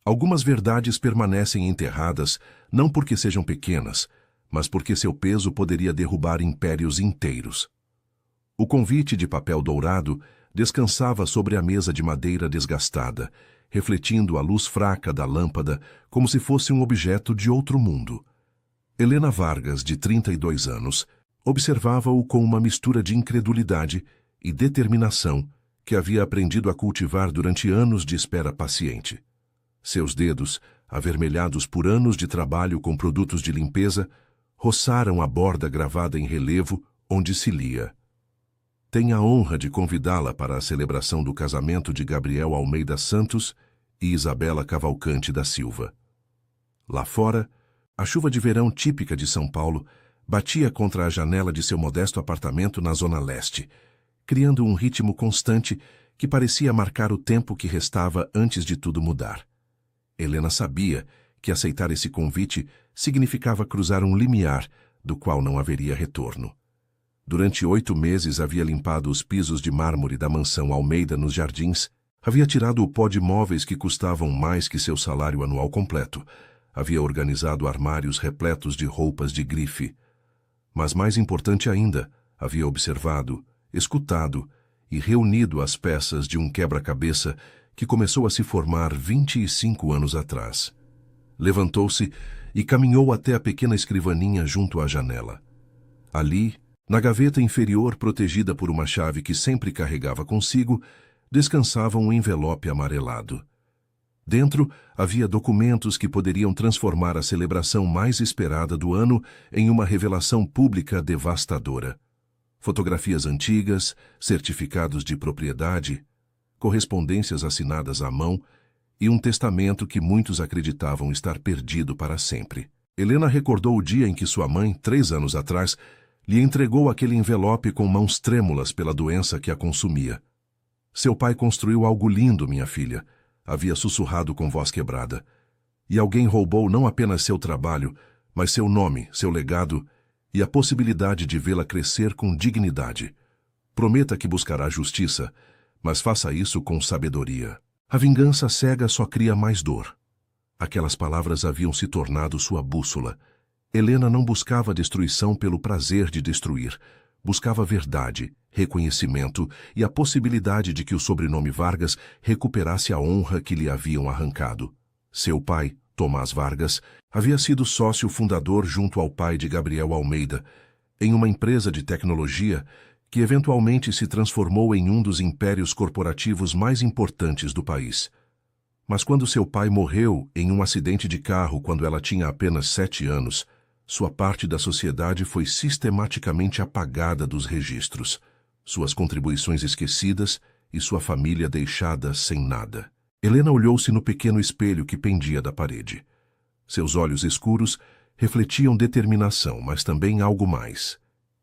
Algumas verdades permanecem enterradas não porque sejam pequenas, mas porque seu peso poderia derrubar impérios inteiros. O convite de papel dourado descansava sobre a mesa de madeira desgastada, refletindo a luz fraca da lâmpada como se fosse um objeto de outro mundo. Helena Vargas, de 32 anos, observava-o com uma mistura de incredulidade e determinação que havia aprendido a cultivar durante anos de espera paciente. Seus dedos, avermelhados por anos de trabalho com produtos de limpeza, roçaram a borda gravada em relevo onde se lia: "Tenho a honra de convidá-la para a celebração do casamento de Gabriel Almeida Santos e Isabela Cavalcante da Silva." Lá fora, a chuva de verão típica de São Paulo batia contra a janela de seu modesto apartamento na Zona Leste, criando um ritmo constante que parecia marcar o tempo que restava antes de tudo mudar. Helena sabia que aceitar esse convite significava cruzar um limiar do qual não haveria retorno. Durante 8 meses havia limpado os pisos de mármore da mansão Almeida nos Jardins, havia tirado o pó de móveis que custavam mais que seu salário anual completo, havia organizado armários repletos de roupas de grife. Mas mais importante ainda, havia observado, escutado e reunido as peças de um quebra-cabeça que começou a se formar 25 anos atrás. Levantou-se e caminhou até a pequena escrivaninha junto à janela. Ali, na gaveta inferior protegida por uma chave que sempre carregava consigo, descansava um envelope amarelado. Dentro havia documentos que poderiam transformar a celebração mais esperada do ano em uma revelação pública devastadora. Fotografias antigas, certificados de propriedade, correspondências assinadas à mão e um testamento que muitos acreditavam estar perdido para sempre. Helena recordou o dia em que sua mãe, 3 anos atrás, lhe entregou aquele envelope com mãos trêmulas pela doença que a consumia. "Seu pai construiu algo lindo, minha filha", havia sussurrado com voz quebrada. "E alguém roubou não apenas seu trabalho, mas seu nome, seu legado e a possibilidade de vê-la crescer com dignidade. Prometa que buscará justiça, mas faça isso com sabedoria. A vingança cega só cria mais dor." Aquelas palavras haviam se tornado sua bússola. Helena não buscava destruição pelo prazer de destruir. Buscava verdade, reconhecimento e a possibilidade de que o sobrenome Vargas recuperasse a honra que lhe haviam arrancado. Seu pai, Tomás Vargas, havia sido sócio fundador junto ao pai de Gabriel Almeida, em uma empresa de tecnologia que eventualmente se transformou em um dos impérios corporativos mais importantes do país. Mas quando seu pai morreu em um acidente de carro quando ela tinha apenas 7 anos, sua parte da sociedade foi sistematicamente apagada dos registros, suas contribuições esquecidas e sua família deixada sem nada. Helena olhou-se no pequeno espelho que pendia da parede. Seus olhos escuros refletiam determinação, mas também algo mais: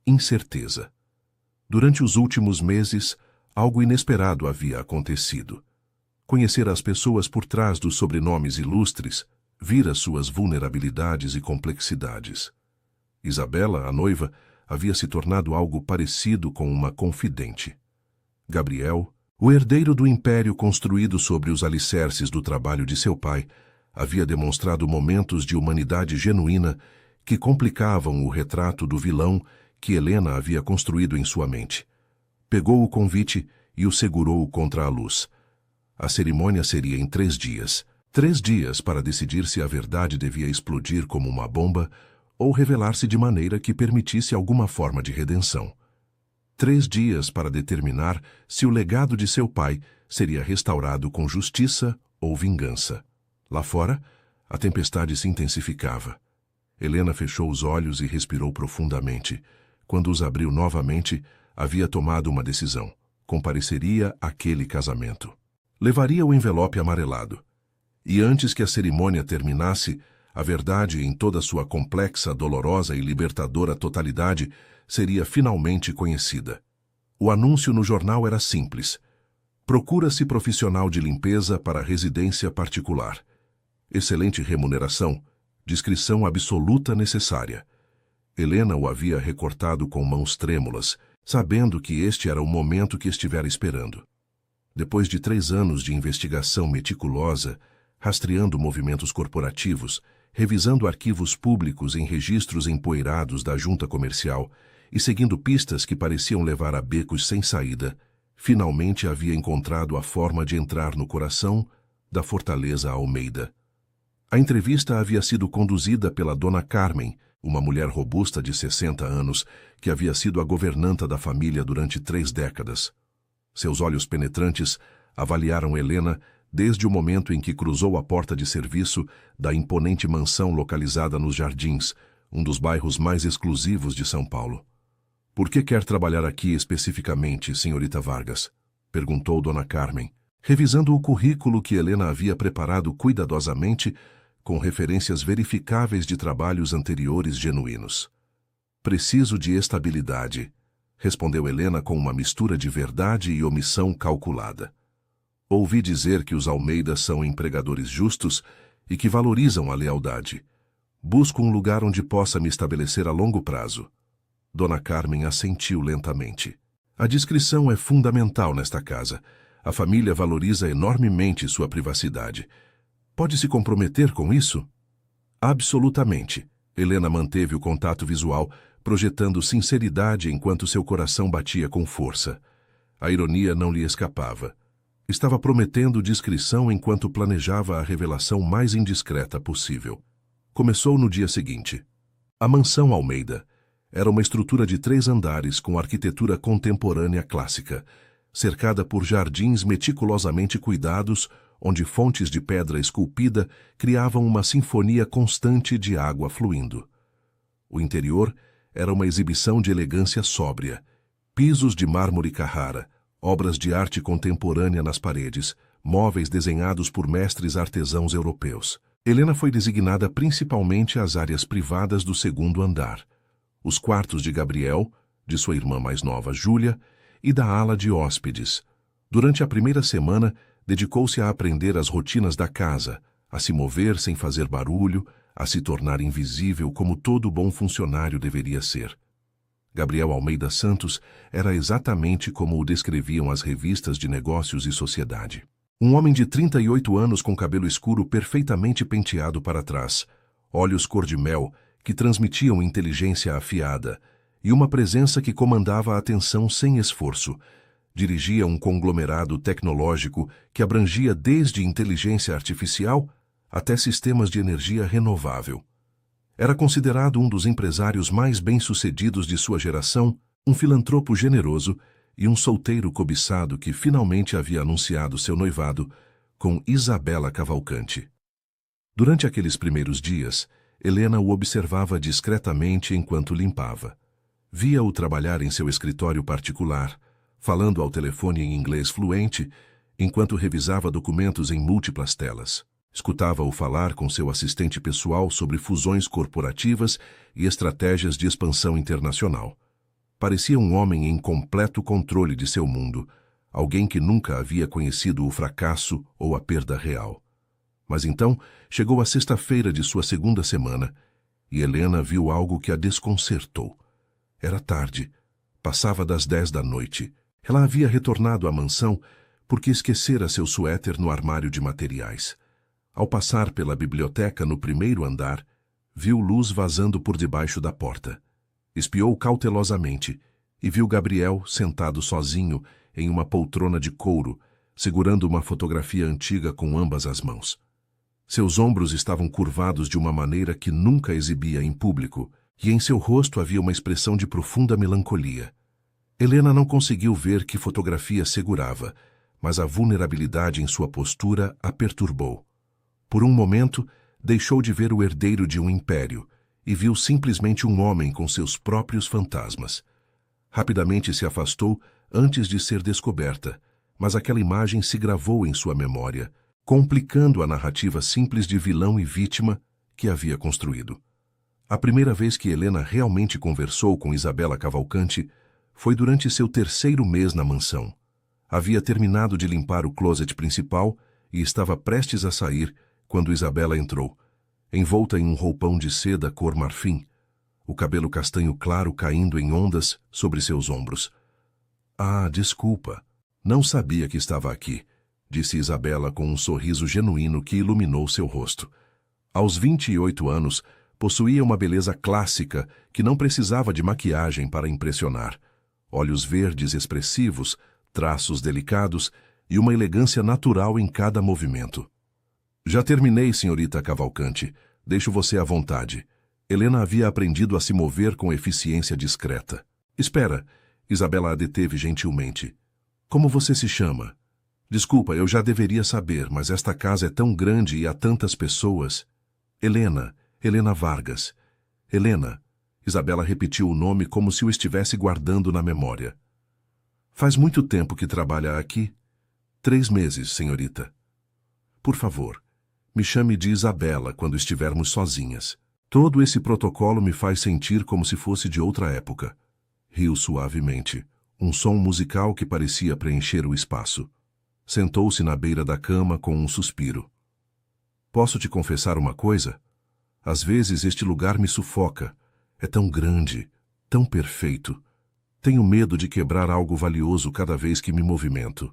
incerteza. Durante os últimos meses, algo inesperado havia acontecido. Conhecer as pessoas por trás dos sobrenomes ilustres, vira suas vulnerabilidades e complexidades. Isabela, a noiva, havia se tornado algo parecido com uma confidente. Gabriel, o herdeiro do império construído sobre os alicerces do trabalho de seu pai, havia demonstrado momentos de humanidade genuína que complicavam o retrato do vilão que Helena havia construído em sua mente. Pegou o convite e o segurou contra a luz. A cerimônia seria em 3 dias. 3 dias para decidir se a verdade devia explodir como uma bomba ou revelar-se de maneira que permitisse alguma forma de redenção. 3 dias para determinar se o legado de seu pai seria restaurado com justiça ou vingança. Lá fora, a tempestade se intensificava. Helena fechou os olhos e respirou profundamente. Quando os abriu novamente, havia tomado uma decisão. Compareceria àquele casamento. Levaria o envelope amarelado. E antes que a cerimônia terminasse, a verdade em toda sua complexa, dolorosa e libertadora totalidade seria finalmente conhecida. O anúncio no jornal era simples: procura-se profissional de limpeza para residência particular. Excelente remuneração, discrição absoluta necessária. Helena o havia recortado com mãos trêmulas, sabendo que este era o momento que estivera esperando. Depois de 3 anos de investigação meticulosa, rastreando movimentos corporativos, revisando arquivos públicos em registros empoeirados da junta comercial e seguindo pistas que pareciam levar a becos sem saída, finalmente havia encontrado a forma de entrar no coração da Fortaleza Almeida. A entrevista havia sido conduzida pela Dona Carmen, uma mulher robusta de 60 anos que havia sido a governanta da família durante 3 décadas. Seus olhos penetrantes avaliaram Helena desde o momento em que cruzou a porta de serviço da imponente mansão localizada nos Jardins, um dos bairros mais exclusivos de São Paulo. "Por que quer trabalhar aqui especificamente, senhorita Vargas?" perguntou Dona Carmen, revisando o currículo que Helena havia preparado cuidadosamente com referências verificáveis de trabalhos anteriores genuínos. "Preciso de estabilidade", respondeu Helena com uma mistura de verdade e omissão calculada. "Ouvi dizer que os Almeidas são empregadores justos e que valorizam a lealdade. Busco um lugar onde possa me estabelecer a longo prazo." Dona Carmen assentiu lentamente. "A discrição é fundamental nesta casa. A família valoriza enormemente sua privacidade. Pode se comprometer com isso?" "Absolutamente." Helena manteve o contato visual, projetando sinceridade enquanto seu coração batia com força. A ironia não lhe escapava. Estava prometendo discrição enquanto planejava a revelação mais indiscreta possível. Começou no dia seguinte. A mansão Almeida era uma estrutura de 3 andares com arquitetura contemporânea clássica, cercada por jardins meticulosamente cuidados, onde fontes de pedra esculpida criavam uma sinfonia constante de água fluindo. O interior era uma exibição de elegância sóbria, pisos de mármore Carrara, obras de arte contemporânea nas paredes, móveis desenhados por mestres artesãos europeus. Helena foi designada principalmente às áreas privadas do 2º andar, os quartos de Gabriel, de sua irmã mais nova Júlia, e da ala de hóspedes. Durante a primeira semana, dedicou-se a aprender as rotinas da casa, a se mover sem fazer barulho, a se tornar invisível como todo bom funcionário deveria ser. Gabriel Almeida Santos era exatamente como o descreviam as revistas de negócios e sociedade. Um homem de 38 anos com cabelo escuro perfeitamente penteado para trás, olhos cor-de-mel que transmitiam inteligência afiada e uma presença que comandava a atenção sem esforço. Dirigia um conglomerado tecnológico que abrangia desde inteligência artificial até sistemas de energia renovável. Era considerado um dos empresários mais bem-sucedidos de sua geração, um filantropo generoso e um solteiro cobiçado que finalmente havia anunciado seu noivado com Isabela Cavalcante. Durante aqueles primeiros dias, Helena o observava discretamente enquanto limpava. Via-o trabalhar em seu escritório particular, falando ao telefone em inglês fluente, enquanto revisava documentos em múltiplas telas. Escutava-o falar com seu assistente pessoal sobre fusões corporativas e estratégias de expansão internacional. Parecia um homem em completo controle de seu mundo, alguém que nunca havia conhecido o fracasso ou a perda real. Mas então chegou a sexta-feira de sua 2ª semana e Helena viu algo que a desconcertou. Era tarde, passava das 10 da noite. Ela havia retornado à mansão porque esquecera seu suéter no armário de materiais. Ao passar pela biblioteca no 1º andar, viu luz vazando por debaixo da porta. Espiou cautelosamente e viu Gabriel sentado sozinho em uma poltrona de couro, segurando uma fotografia antiga com ambas as mãos. Seus ombros estavam curvados de uma maneira que nunca exibia em público, e em seu rosto havia uma expressão de profunda melancolia. Helena não conseguiu ver que fotografia segurava, mas a vulnerabilidade em sua postura a perturbou. Por um momento, deixou de ver o herdeiro de um império e viu simplesmente um homem com seus próprios fantasmas. Rapidamente se afastou antes de ser descoberta, mas aquela imagem se gravou em sua memória, complicando a narrativa simples de vilão e vítima que havia construído. A primeira vez que Helena realmente conversou com Isabela Cavalcante foi durante seu 3º mês na mansão. Havia terminado de limpar o closet principal e estava prestes a sair quando Isabela entrou, envolta em um roupão de seda cor marfim, o cabelo castanho claro caindo em ondas sobre seus ombros. "Ah, desculpa. Não sabia que estava aqui", disse Isabela com um sorriso genuíno que iluminou seu rosto. Aos 28 anos, possuía uma beleza clássica que não precisava de maquiagem para impressionar. Olhos verdes expressivos, traços delicados e uma elegância natural em cada movimento. Já terminei, senhorita Cavalcante. Deixo você à vontade. Helena havia aprendido a se mover com eficiência discreta. Espera, Isabela a deteve gentilmente. Como você se chama? Desculpa, eu já deveria saber, mas esta casa é tão grande e há tantas pessoas. Helena Vargas. Helena. Isabela repetiu o nome como se o estivesse guardando na memória. Faz muito tempo que trabalha aqui? 3 meses, senhorita. Por favor, me chame de Isabela quando estivermos sozinhas. Todo esse protocolo me faz sentir como se fosse de outra época. Riu suavemente, um som musical que parecia preencher o espaço. Sentou-se na beira da cama com um suspiro. Posso te confessar uma coisa? Às vezes este lugar me sufoca. É tão grande, tão perfeito. Tenho medo de quebrar algo valioso cada vez que me movimento.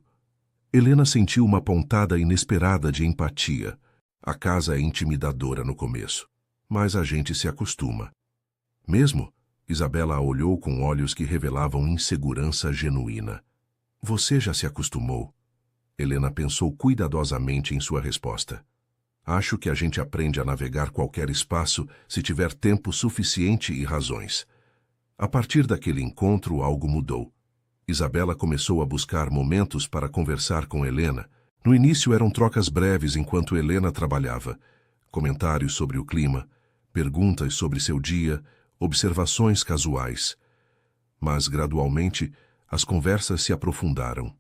Helena sentiu uma pontada inesperada de empatia. A casa é intimidadora no começo, mas a gente se acostuma. Mesmo? Isabela a olhou com olhos que revelavam insegurança genuína. Você já se acostumou? Helena pensou cuidadosamente em sua resposta. Acho que a gente aprende a navegar qualquer espaço se tiver tempo suficiente e razões. A partir daquele encontro, algo mudou. Isabela começou a buscar momentos para conversar com Helena. No início eram trocas breves enquanto Helena trabalhava. Comentários sobre o clima, perguntas sobre seu dia, observações casuais. Mas, gradualmente, as conversas se aprofundaram.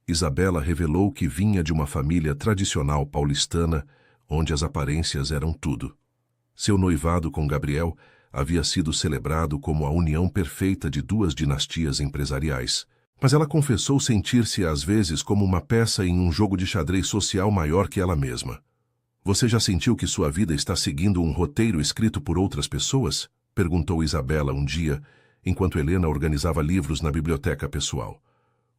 Isabela revelou que vinha de uma família tradicional paulistana, onde as aparências eram tudo. Seu noivado com Gabriel havia sido celebrado como a união perfeita de 2 dinastias empresariais. Mas ela confessou sentir-se às vezes como uma peça em um jogo de xadrez social maior que ela mesma. Você já sentiu que sua vida está seguindo um roteiro escrito por outras pessoas? Perguntou Isabela um dia, enquanto Helena organizava livros na biblioteca pessoal.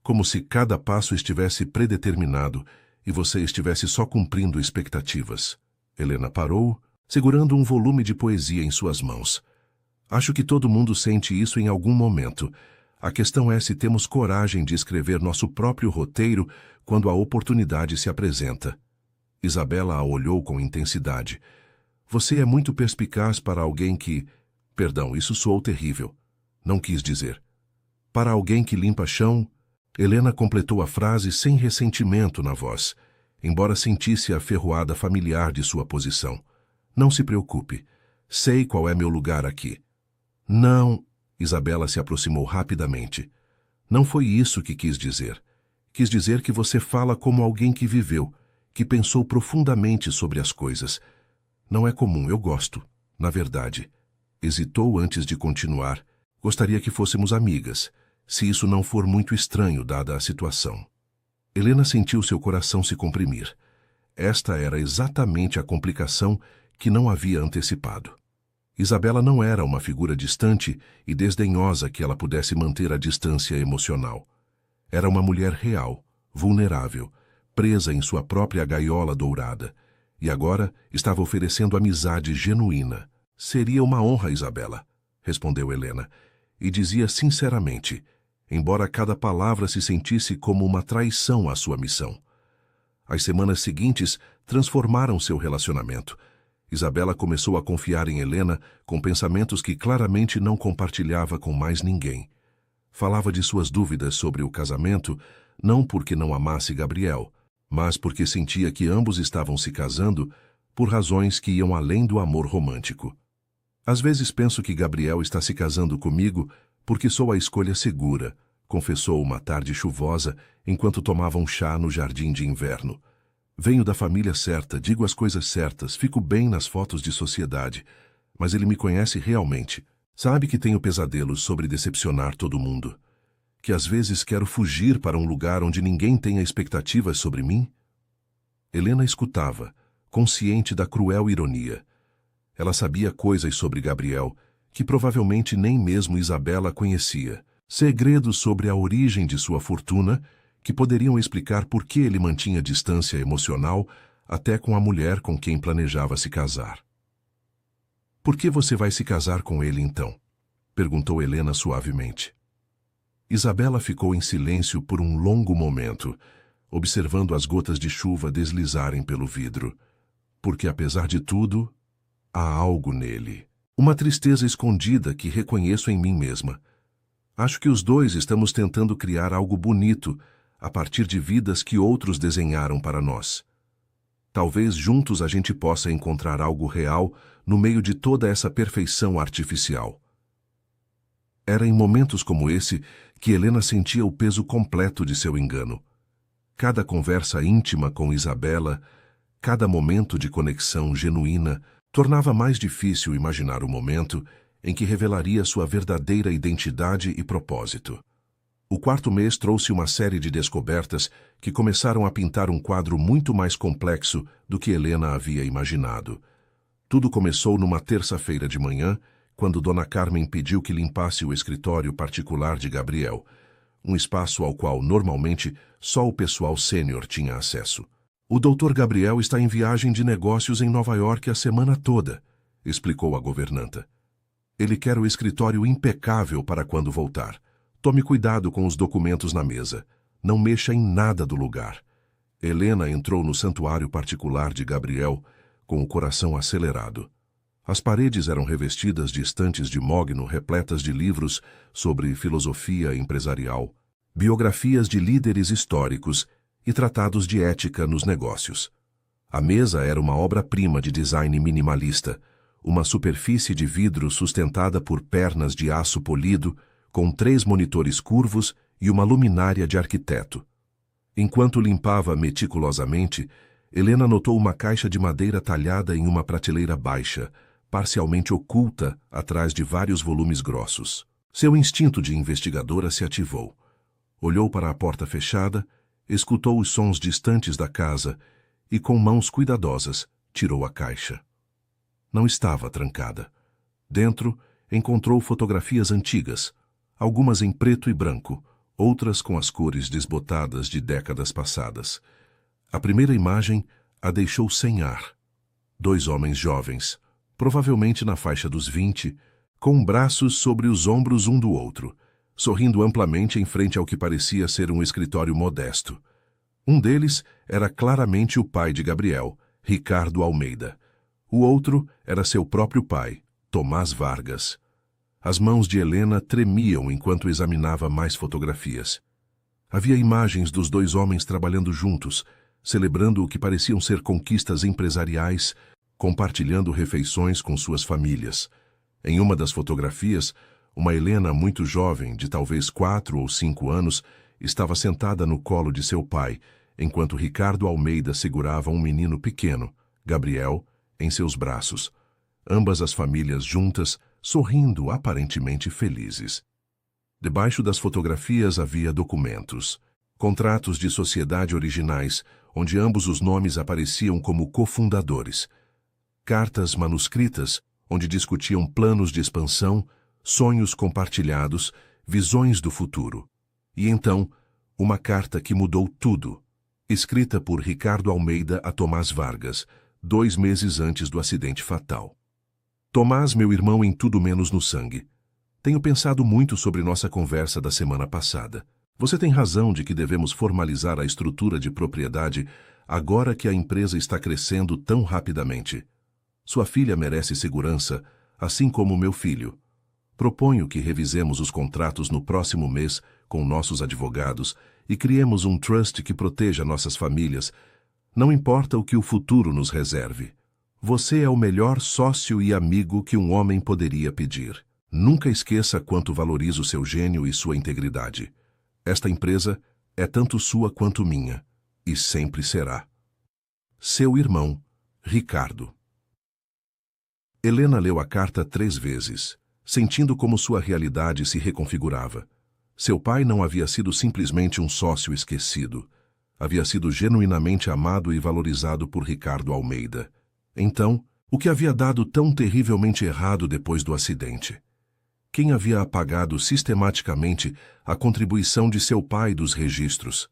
Como se cada passo estivesse predeterminado e você estivesse só cumprindo expectativas. Helena parou, segurando um volume de poesia em suas mãos. Acho que todo mundo sente isso em algum momento. A questão é se temos coragem de escrever nosso próprio roteiro quando a oportunidade se apresenta. Isabela a olhou com intensidade. Você é muito perspicaz para alguém que... Perdão, isso soou terrível. Não quis dizer. Para alguém que limpa chão... Helena completou a frase sem ressentimento na voz, embora sentisse a ferroada familiar de sua posição. Não se preocupe. Sei qual é meu lugar aqui. Não... Isabela se aproximou rapidamente. Não foi isso que quis dizer. Quis dizer que você fala como alguém que viveu, que pensou profundamente sobre as coisas. Não é comum, eu gosto. Na verdade. Hesitou antes de continuar. Gostaria que fôssemos amigas, se isso não for muito estranho dada a situação. Helena sentiu seu coração se comprimir. Esta era exatamente a complicação que não havia antecipado. Isabela não era uma figura distante e desdenhosa que ela pudesse manter a distância emocional. Era uma mulher real, vulnerável, presa em sua própria gaiola dourada, e agora estava oferecendo amizade genuína. Seria uma honra, Isabela, respondeu Helena, e dizia sinceramente, embora cada palavra se sentisse como uma traição à sua missão. As semanas seguintes transformaram seu relacionamento. Isabela começou a confiar em Helena com pensamentos que claramente não compartilhava com mais ninguém. Falava de suas dúvidas sobre o casamento, não porque não amasse Gabriel, mas porque sentia que ambos estavam se casando por razões que iam além do amor romântico. Às vezes penso que Gabriel está se casando comigo porque sou a escolha segura, confessou uma tarde chuvosa enquanto tomavam chá no jardim de inverno. Venho da família certa, digo as coisas certas, fico bem nas fotos de sociedade, mas ele me conhece realmente. Sabe que tenho pesadelos sobre decepcionar todo mundo. Que às vezes quero fugir para um lugar onde ninguém tenha expectativas sobre mim? Helena escutava, consciente da cruel ironia. Ela sabia coisas sobre Gabriel que provavelmente nem mesmo Isabela conhecia. Segredos sobre a origem de sua fortuna que poderiam explicar por que ele mantinha distância emocional até com a mulher com quem planejava se casar. "Por que você vai se casar com ele, então?" perguntou Helena suavemente. Isabela ficou em silêncio por um longo momento, observando as gotas de chuva deslizarem pelo vidro. "Porque, apesar de tudo, há algo nele. Uma tristeza escondida que reconheço em mim mesma. Acho que os dois estamos tentando criar algo bonito a partir de vidas que outros desenharam para nós. Talvez juntos a gente possa encontrar algo real no meio de toda essa perfeição artificial." Era em momentos como esse que Helena sentia o peso completo de seu engano. Cada conversa íntima com Isabela, cada momento de conexão genuína, tornava mais difícil imaginar o momento em que revelaria sua verdadeira identidade e propósito. O quarto mês trouxe uma série de descobertas que começaram a pintar um quadro muito mais complexo do que Helena havia imaginado. Tudo começou numa terça-feira de manhã, quando Dona Carmen pediu que limpasse o escritório particular de Gabriel, um espaço ao qual normalmente só o pessoal sênior tinha acesso. "O Dr. Gabriel está em viagem de negócios em Nova York a semana toda", explicou a governanta. "Ele quer o escritório impecável para quando voltar. Tome cuidado com os documentos na mesa. Não mexa em nada do lugar." Helena entrou no santuário particular de Gabriel com o coração acelerado. As paredes eram revestidas de estantes de mogno repletas de livros sobre filosofia empresarial, biografias de líderes históricos e tratados de ética nos negócios. A mesa era uma obra-prima de design minimalista, uma superfície de vidro sustentada por pernas de aço polido, com 3 monitores curvos e uma luminária de arquiteto. Enquanto limpava meticulosamente, Helena notou uma caixa de madeira talhada em uma prateleira baixa, parcialmente oculta atrás de vários volumes grossos. Seu instinto de investigadora se ativou. Olhou para a porta fechada, escutou os sons distantes da casa e, com mãos cuidadosas, tirou a caixa. Não estava trancada. Dentro, encontrou fotografias antigas, algumas em preto e branco, outras com as cores desbotadas de décadas passadas. A primeira imagem a deixou sem ar. 2 homens jovens, provavelmente na faixa dos 20, com braços sobre os ombros um do outro, sorrindo amplamente em frente ao que parecia ser um escritório modesto. Um deles era claramente o pai de Gabriel, Ricardo Almeida. O outro era seu próprio pai, Tomás Vargas. As mãos de Helena tremiam enquanto examinava mais fotografias. Havia imagens dos 2 homens trabalhando juntos, celebrando o que pareciam ser conquistas empresariais, compartilhando refeições com suas famílias. Em uma das fotografias, uma Helena muito jovem, de talvez 4 ou 5 anos, estava sentada no colo de seu pai, enquanto Ricardo Almeida segurava um menino pequeno, Gabriel, em seus braços. Ambas as famílias juntas, sorrindo aparentemente felizes. Debaixo das fotografias havia documentos, contratos de sociedade originais, onde ambos os nomes apareciam como cofundadores. Cartas manuscritas, onde discutiam planos de expansão, sonhos compartilhados, visões do futuro. E então, uma carta que mudou tudo, escrita por Ricardo Almeida a Tomás Vargas, 2 meses antes do acidente fatal. "Tomás, meu irmão em tudo menos no sangue. Tenho pensado muito sobre nossa conversa da semana passada. Você tem razão de que devemos formalizar a estrutura de propriedade agora que a empresa está crescendo tão rapidamente. Sua filha merece segurança, assim como meu filho. Proponho que revisemos os contratos no próximo mês com nossos advogados e criemos um trust que proteja nossas famílias. Não importa o que o futuro nos reserve. Você é o melhor sócio e amigo que um homem poderia pedir. Nunca esqueça quanto valorizo seu gênio e sua integridade. Esta empresa é tanto sua quanto minha, e sempre será. Seu irmão, Ricardo." Helena leu a carta 3 vezes, sentindo como sua realidade se reconfigurava. Seu pai não havia sido simplesmente um sócio esquecido. Havia sido genuinamente amado e valorizado por Ricardo Almeida. Então, o que havia dado tão terrivelmente errado depois do acidente? Quem havia apagado sistematicamente a contribuição de seu pai dos registros?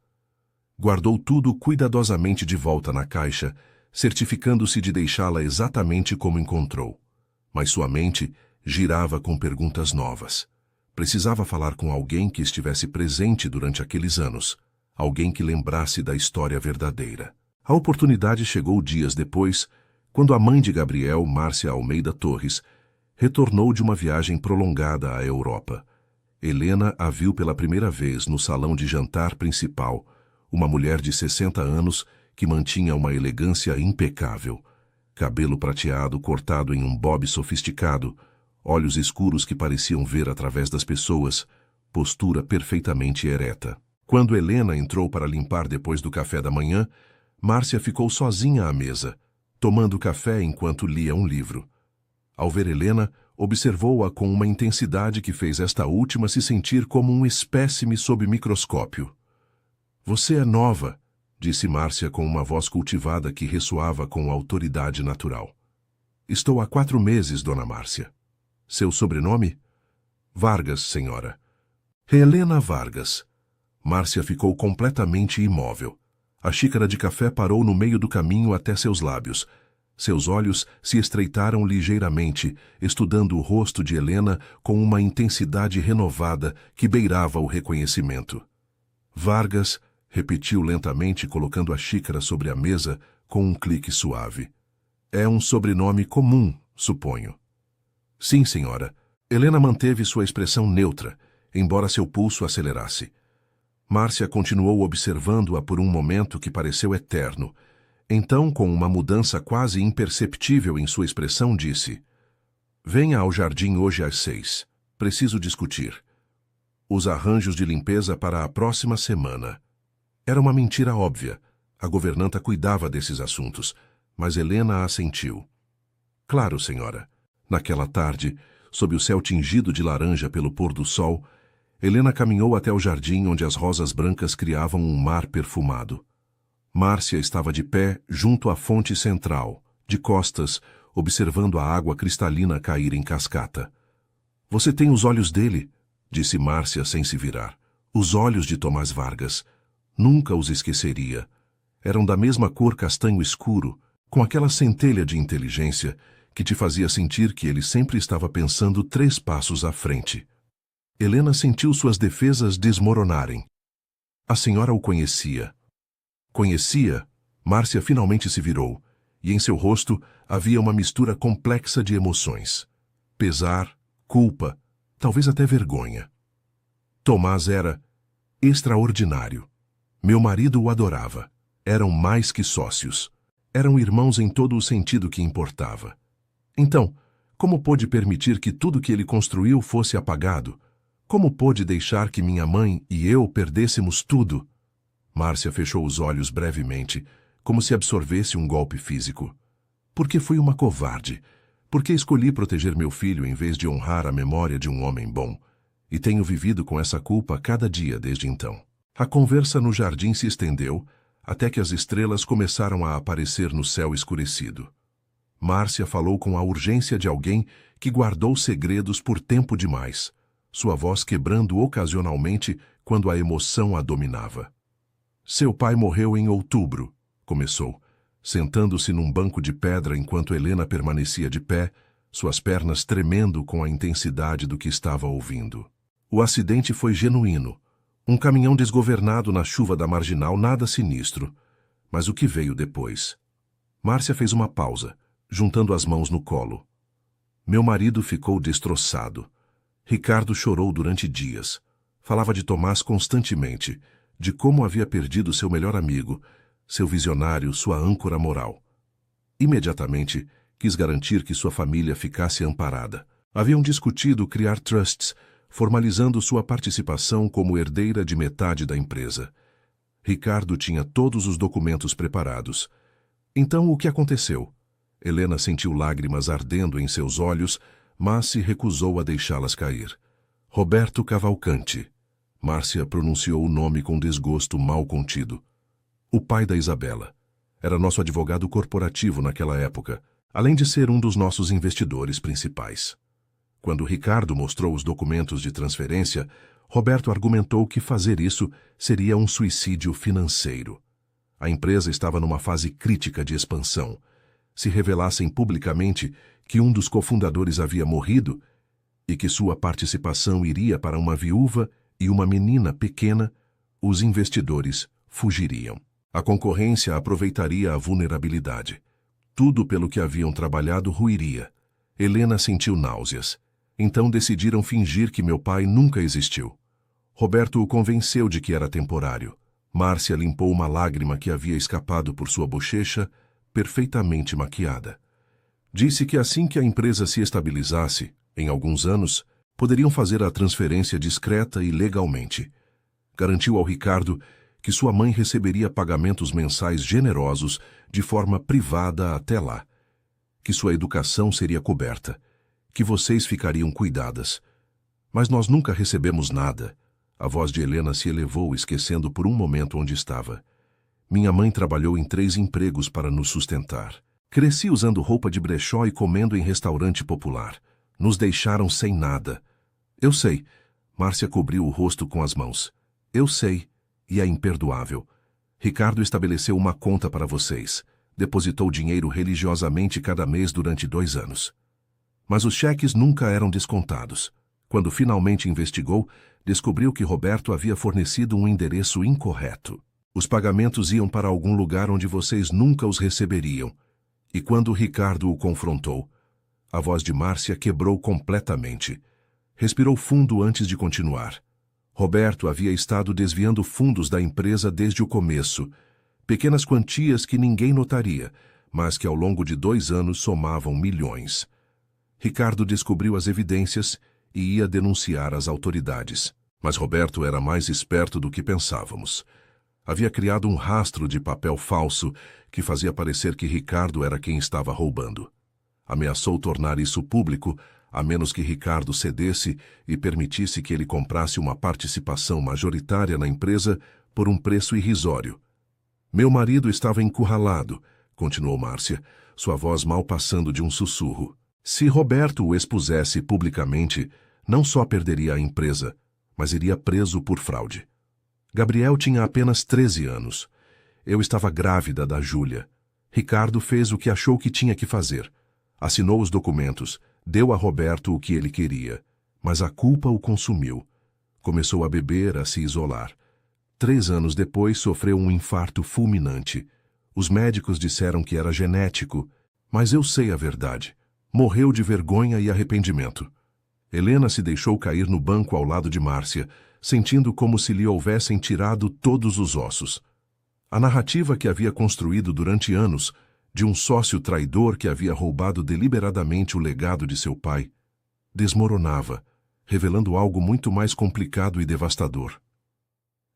Guardou tudo cuidadosamente de volta na caixa, certificando-se de deixá-la exatamente como encontrou. Mas sua mente girava com perguntas novas. Precisava falar com alguém que estivesse presente durante aqueles anos, alguém que lembrasse da história verdadeira. A oportunidade chegou dias depois, quando a mãe de Gabriel, Márcia Almeida Torres, retornou de uma viagem prolongada à Europa. Helena a viu pela primeira vez no salão de jantar principal, uma mulher de 60 anos que mantinha uma elegância impecável. Cabelo prateado cortado em um bob sofisticado, olhos escuros que pareciam ver através das pessoas, postura perfeitamente ereta. Quando Helena entrou para limpar depois do café da manhã, Márcia ficou sozinha à mesa, tomando café enquanto lia um livro. Ao ver Helena, observou-a com uma intensidade que fez esta última se sentir como um espécime sob microscópio. "Você é nova", disse Márcia com uma voz cultivada que ressoava com autoridade natural. "Estou há 4 meses, dona Márcia." "Seu sobrenome?" "Vargas, senhora." "Helena Vargas." Márcia ficou completamente imóvel. A xícara de café parou no meio do caminho até seus lábios. Seus olhos se estreitaram ligeiramente, estudando o rosto de Helena com uma intensidade renovada que beirava o reconhecimento. "Vargas", repetiu lentamente, colocando a xícara sobre a mesa com um clique suave. "É um sobrenome comum, suponho." "Sim, senhora." Helena manteve sua expressão neutra, embora seu pulso acelerasse. Márcia continuou observando-a por um momento que pareceu eterno. Então, com uma mudança quase imperceptível em sua expressão, disse: "Venha ao jardim hoje às 6. Preciso discutir. Os arranjos de limpeza para a próxima semana." Era uma mentira óbvia. A governanta cuidava desses assuntos, mas Helena assentiu. "Claro, senhora." Naquela tarde, sob o céu tingido de laranja pelo pôr do sol, Helena caminhou até o jardim onde as rosas brancas criavam um mar perfumado. Márcia estava de pé junto à fonte central, de costas, observando a água cristalina cair em cascata. "Você tem os olhos dele", disse Márcia sem se virar. "Os olhos de Tomás Vargas. Nunca os esqueceria. Eram da mesma cor castanho escuro, com aquela centelha de inteligência que te fazia sentir que ele sempre estava pensando 3 passos à frente." Helena sentiu suas defesas desmoronarem. A senhora o conhecia. Conhecia? Márcia finalmente se virou, e em seu rosto havia uma mistura complexa de emoções. Pesar, culpa, talvez até vergonha. Tomás era extraordinário. Meu marido o adorava. Eram mais que sócios. Eram irmãos em todo o sentido que importava. Então, como pôde permitir que tudo que ele construiu fosse apagado? Como pôde deixar que minha mãe e eu perdêssemos tudo? Márcia fechou os olhos brevemente, como se absorvesse um golpe físico. Por que fui uma covarde? Por que escolhi proteger meu filho em vez de honrar a memória de um homem bom? E tenho vivido com essa culpa cada dia desde então. A conversa no jardim se estendeu, até que as estrelas começaram a aparecer no céu escurecido. Márcia falou com a urgência de alguém que guardou segredos por tempo demais, sua voz quebrando ocasionalmente quando a emoção a dominava. "Seu pai morreu em outubro", começou, sentando-se num banco de pedra enquanto Helena permanecia de pé, suas pernas tremendo com a intensidade do que estava ouvindo. "O acidente foi genuíno. Um caminhão desgovernado na chuva da marginal, nada sinistro. Mas o que veio depois?" Márcia fez uma pausa, juntando as mãos no colo. "Meu marido ficou destroçado. Ricardo chorou durante dias. Falava de Tomás constantemente, de como havia perdido seu melhor amigo, seu visionário, sua âncora moral. Imediatamente, quis garantir que sua família ficasse amparada. Haviam discutido criar trusts, formalizando sua participação como herdeira de metade da empresa. Ricardo tinha todos os documentos preparados. Então, o que aconteceu? Helena sentiu lágrimas ardendo em seus olhos, mas se recusou a deixá-las cair. Roberto Cavalcante. Márcia pronunciou o nome com desgosto mal contido. O pai da Isabela. Era nosso advogado corporativo naquela época, além de ser um dos nossos investidores principais. Quando Ricardo mostrou os documentos de transferência, Roberto argumentou que fazer isso seria um suicídio financeiro. A empresa estava numa fase crítica de expansão. Se revelassem publicamente que um dos cofundadores havia morrido e que sua participação iria para uma viúva e uma menina pequena, os investidores fugiriam. A concorrência aproveitaria a vulnerabilidade. Tudo pelo que haviam trabalhado ruiria. Helena sentiu náuseas. Então decidiram fingir que meu pai nunca existiu. Roberto o convenceu de que era temporário. Márcia limpou uma lágrima que havia escapado por sua bochecha, perfeitamente maquiada. Disse que assim que a empresa se estabilizasse, em alguns anos, poderiam fazer a transferência discreta e legalmente. Garantiu ao Ricardo que sua mãe receberia pagamentos mensais generosos de forma privada até lá, que sua educação seria coberta, que vocês ficariam cuidadas. Mas nós nunca recebemos nada. A voz de Helena se elevou, esquecendo por um momento onde estava. Minha mãe trabalhou em 3 empregos para nos sustentar. Cresci usando roupa de brechó e comendo em restaurante popular. Nos deixaram sem nada. Eu sei. Márcia cobriu o rosto com as mãos. Eu sei. E é imperdoável. Ricardo estabeleceu uma conta para vocês. Depositou dinheiro religiosamente cada mês durante 2 anos. Mas os cheques nunca eram descontados. Quando finalmente investigou, descobriu que Roberto havia fornecido um endereço incorreto. Os pagamentos iam para algum lugar onde vocês nunca os receberiam. E quando Ricardo o confrontou, a voz de Márcia quebrou completamente. Respirou fundo antes de continuar. Roberto havia estado desviando fundos da empresa desde o começo. Pequenas quantias que ninguém notaria, mas que ao longo de 2 anos somavam milhões. Ricardo descobriu as evidências e ia denunciar as autoridades. Mas Roberto era mais esperto do que pensávamos. Havia criado um rastro de papel falso que fazia parecer que Ricardo era quem estava roubando. Ameaçou tornar isso público, a menos que Ricardo cedesse e permitisse que ele comprasse uma participação majoritária na empresa por um preço irrisório. Meu marido estava encurralado, continuou Márcia, sua voz mal passando de um sussurro. Se Roberto o expusesse publicamente, não só perderia a empresa, mas iria preso por fraude. Gabriel tinha apenas 13 anos. Eu estava grávida da Júlia. Ricardo fez o que achou que tinha que fazer. Assinou os documentos, deu a Roberto o que ele queria, mas a culpa o consumiu. Começou a beber, a se isolar. 3 anos depois sofreu um infarto fulminante. Os médicos disseram que era genético, mas eu sei a verdade. Morreu de vergonha e arrependimento. Helena se deixou cair no banco ao lado de Márcia, sentindo como se lhe houvessem tirado todos os ossos. A narrativa que havia construído durante anos, de um sócio traidor que havia roubado deliberadamente o legado de seu pai, desmoronava, revelando algo muito mais complicado e devastador.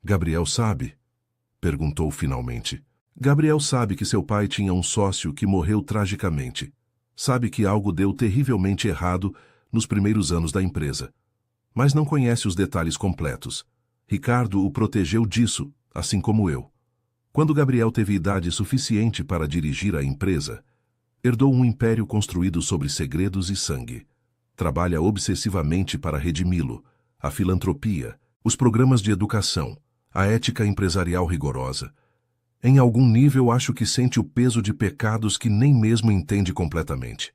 Gabriel sabe? Perguntou finalmente. Gabriel sabe que seu pai tinha um sócio que morreu tragicamente. Sabe que algo deu terrivelmente errado nos primeiros anos da empresa. Mas não conhece os detalhes completos. Ricardo o protegeu disso, assim como eu. Quando Gabriel teve idade suficiente para dirigir a empresa, herdou um império construído sobre segredos e sangue. Trabalha obsessivamente para redimi-lo, a filantropia, os programas de educação, a ética empresarial rigorosa. Em algum nível acho que sente o peso de pecados que nem mesmo entende completamente.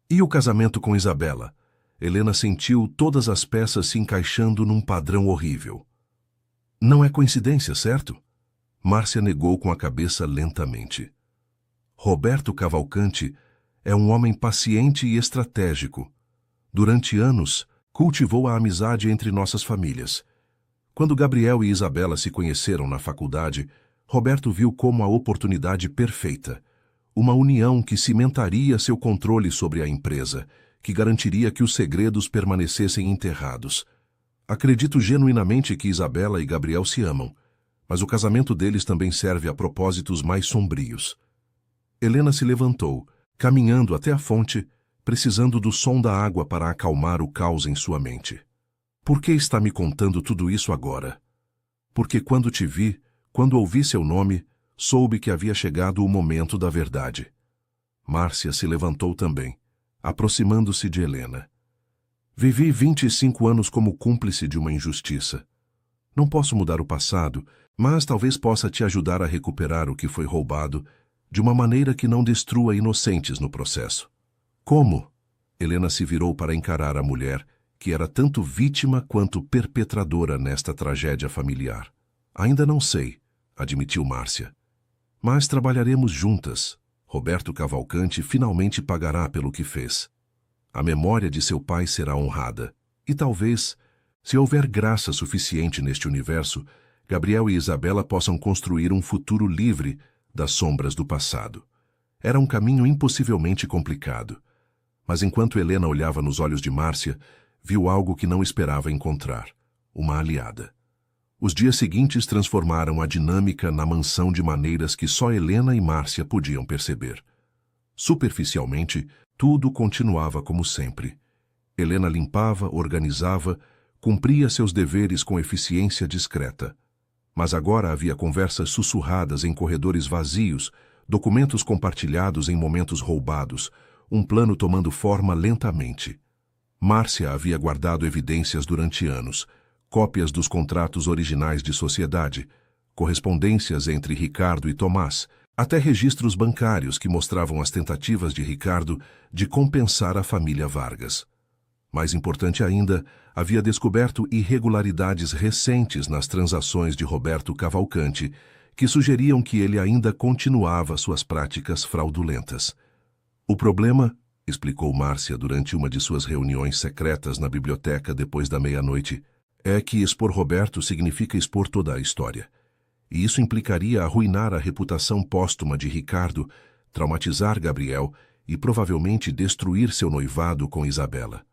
E o casamento com Isabela? Helena sentiu todas as peças se encaixando num padrão horrível. Não é coincidência, certo? Márcia negou com a cabeça lentamente. Roberto Cavalcante é um homem paciente e estratégico. Durante anos, cultivou a amizade entre nossas famílias. Quando Gabriel e Isabela se conheceram na faculdade, Roberto viu como a oportunidade perfeita. Uma união que cimentaria seu controle sobre a empresa, que garantiria que os segredos permanecessem enterrados. Acredito genuinamente que Isabela e Gabriel se amam, mas o casamento deles também serve a propósitos mais sombrios. Helena se levantou, caminhando até a fonte, precisando do som da água para acalmar o caos em sua mente. Por que está me contando tudo isso agora? Porque quando te vi, quando ouvi seu nome, soube que havia chegado o momento da verdade. Márcia se levantou também, aproximando-se de Helena. Vivi 25 anos como cúmplice de uma injustiça. Não posso mudar o passado, mas talvez possa te ajudar a recuperar o que foi roubado de uma maneira que não destrua inocentes no processo. Como? Helena se virou para encarar a mulher, que era tanto vítima quanto perpetradora nesta tragédia familiar. Ainda não sei, admitiu Márcia. Mas trabalharemos juntas. Roberto Cavalcante finalmente pagará pelo que fez. A memória de seu pai será honrada. E talvez, se houver graça suficiente neste universo, Gabriel e Isabela possam construir um futuro livre das sombras do passado. Era um caminho impossivelmente complicado. Mas enquanto Helena olhava nos olhos de Márcia, viu algo que não esperava encontrar: uma aliada. Os dias seguintes transformaram a dinâmica na mansão de maneiras que só Helena e Márcia podiam perceber. Superficialmente, tudo continuava como sempre. Helena limpava, organizava, cumpria seus deveres com eficiência discreta. Mas agora havia conversas sussurradas em corredores vazios, documentos compartilhados em momentos roubados, um plano tomando forma lentamente. Márcia havia guardado evidências durante anos, cópias dos contratos originais de sociedade, correspondências entre Ricardo e Tomás, até registros bancários que mostravam as tentativas de Ricardo de compensar a família Vargas. Mais importante ainda, havia descoberto irregularidades recentes nas transações de Roberto Cavalcante, que sugeriam que ele ainda continuava suas práticas fraudulentas. O problema, explicou Márcia durante uma de suas reuniões secretas na biblioteca depois da meia-noite, é que expor Roberto significa expor toda a história. E isso implicaria arruinar a reputação póstuma de Ricardo, traumatizar Gabriel e provavelmente destruir seu noivado com Isabela.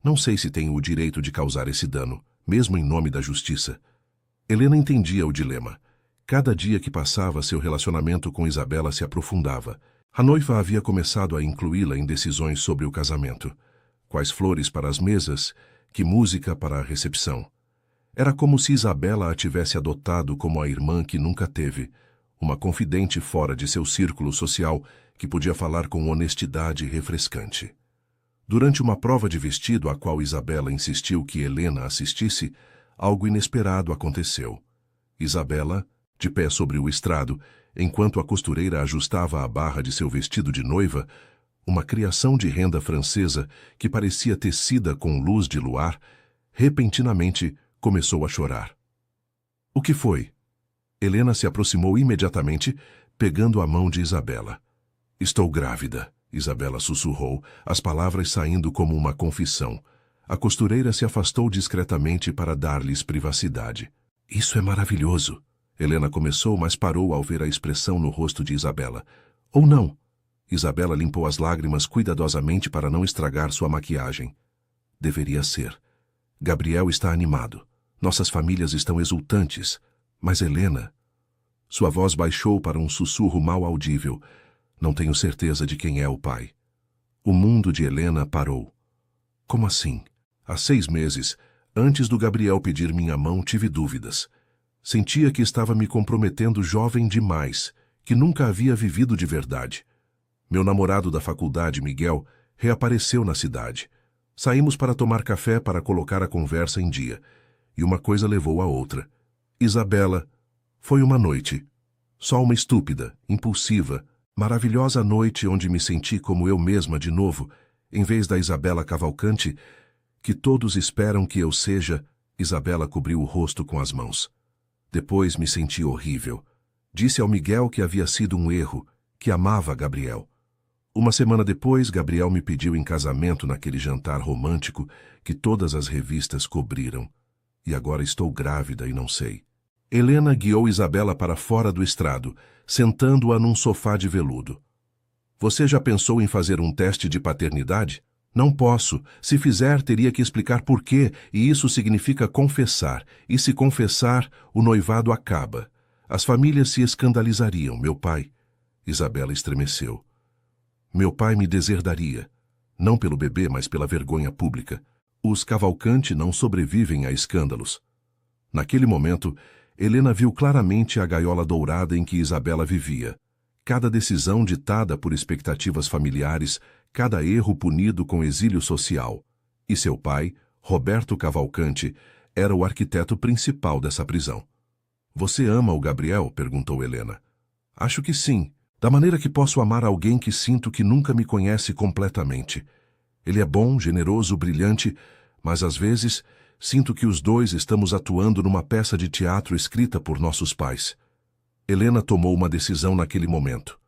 Não sei se tenho o direito de causar esse dano, mesmo em nome da justiça. Helena entendia o dilema. Cada dia que passava, seu relacionamento com Isabela se aprofundava. A noiva havia começado a incluí-la em decisões sobre o casamento. Quais flores para as mesas, que música para a recepção. Era como se Isabela a tivesse adotado como a irmã que nunca teve, uma confidente fora de seu círculo social que podia falar com honestidade refrescante. Durante uma prova de vestido a qual Isabela insistiu que Helena assistisse, algo inesperado aconteceu. Isabela, de pé sobre o estrado, enquanto a costureira ajustava a barra de seu vestido de noiva, uma criação de renda francesa que parecia tecida com luz de luar, repentinamente começou a chorar. O que foi? Helena se aproximou imediatamente, pegando a mão de Isabela. Estou grávida, Isabela sussurrou, as palavras saindo como uma confissão. A costureira se afastou discretamente para dar-lhes privacidade. Isso é maravilhoso. Helena começou, mas parou ao ver a expressão no rosto de Isabela. Ou não? Isabela limpou as lágrimas cuidadosamente para não estragar sua maquiagem. Deveria ser. Gabriel está animado. Nossas famílias estão exultantes. Mas Helena... Sua voz baixou para um sussurro mal audível. Não tenho certeza de quem é o pai. O mundo de Helena parou. Como assim? Há 6 meses, antes do Gabriel pedir minha mão, tive dúvidas. Sentia que estava me comprometendo jovem demais, que nunca havia vivido de verdade. Meu namorado da faculdade, Miguel, reapareceu na cidade. Saímos para tomar café para colocar a conversa em dia. E uma coisa levou a outra. Isabela... Foi uma noite. Só uma estúpida, impulsiva, maravilhosa noite onde me senti como eu mesma de novo, em vez da Isabela Cavalcante, que todos esperam que eu seja. Isabela cobriu o rosto com as mãos. Depois me senti horrível. Disse ao Miguel que havia sido um erro, que amava Gabriel. Uma semana depois, Gabriel me pediu em casamento naquele jantar romântico que todas as revistas cobriram. E agora estou grávida e não sei. Helena guiou Isabela para fora do estrado, sentando-a num sofá de veludo. Você já pensou em fazer um teste de paternidade? Não posso. Se fizer, teria que explicar por quê, e isso significa confessar. E se confessar, o noivado acaba. As famílias se escandalizariam, meu pai. Isabela estremeceu. Meu pai me deserdaria. Não pelo bebê, mas pela vergonha pública. Os Cavalcante não sobrevivem a escândalos. Naquele momento, Helena viu claramente a gaiola dourada em que Isabela vivia. Cada decisão ditada por expectativas familiares, cada erro punido com exílio social. E seu pai, Roberto Cavalcante, era o arquiteto principal dessa prisão. Você ama o Gabriel? Perguntou Helena. Acho que sim, da maneira que posso amar alguém que sinto que nunca me conhece completamente. Ele é bom, generoso, brilhante, mas às vezes sinto que os dois estamos atuando numa peça de teatro escrita por nossos pais. Helena tomou uma decisão naquele momento.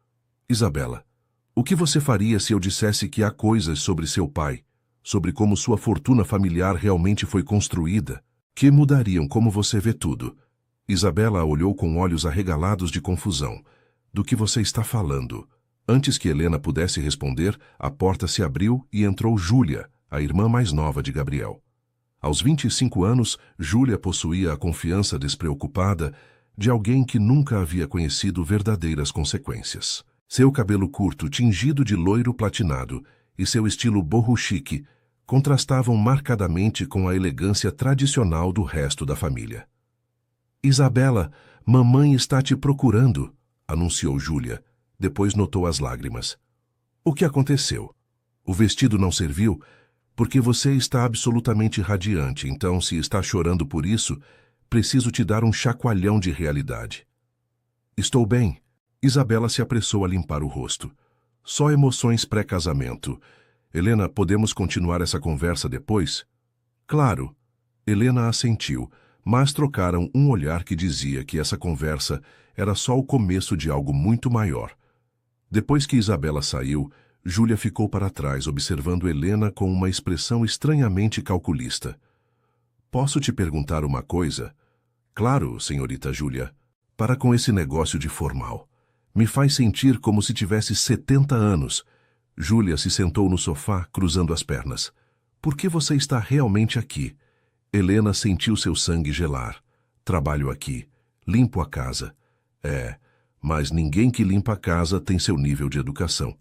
Isabela, o que você faria se eu dissesse que há coisas sobre seu pai, sobre como sua fortuna familiar realmente foi construída, que mudariam como você vê tudo? Isabela a olhou com olhos arregalados de confusão. Do que você está falando? Antes que Helena pudesse responder, a porta se abriu e entrou Júlia, a irmã mais nova de Gabriel. Aos 25 anos, Júlia possuía a confiança despreocupada de alguém que nunca havia conhecido verdadeiras consequências. Seu cabelo curto, tingido de loiro platinado, e seu estilo boho chique contrastavam marcadamente com a elegância tradicional do resto da família. Isabela, mamãe está te procurando, anunciou Júlia. Depois notou as lágrimas. O que aconteceu? O vestido não serviu? Porque você está absolutamente radiante, então se está chorando por isso, preciso te dar um chacoalhão de realidade. Estou bem. Isabela se apressou a limpar o rosto. Só emoções pré-casamento. Helena, podemos continuar essa conversa depois? Claro. Helena assentiu, mas trocaram um olhar que dizia que essa conversa era só o começo de algo muito maior. Depois que Isabela saiu, Júlia ficou para trás, observando Helena com uma expressão estranhamente calculista. Posso te perguntar uma coisa? Claro, senhorita Júlia. Para com esse negócio de formal. Me faz sentir como se tivesse 70 anos. Júlia se sentou no sofá, cruzando as pernas. Por que você está realmente aqui? Helena sentiu seu sangue gelar. Trabalho aqui. Limpo a casa. Mas ninguém que limpa a casa tem seu nível de educação.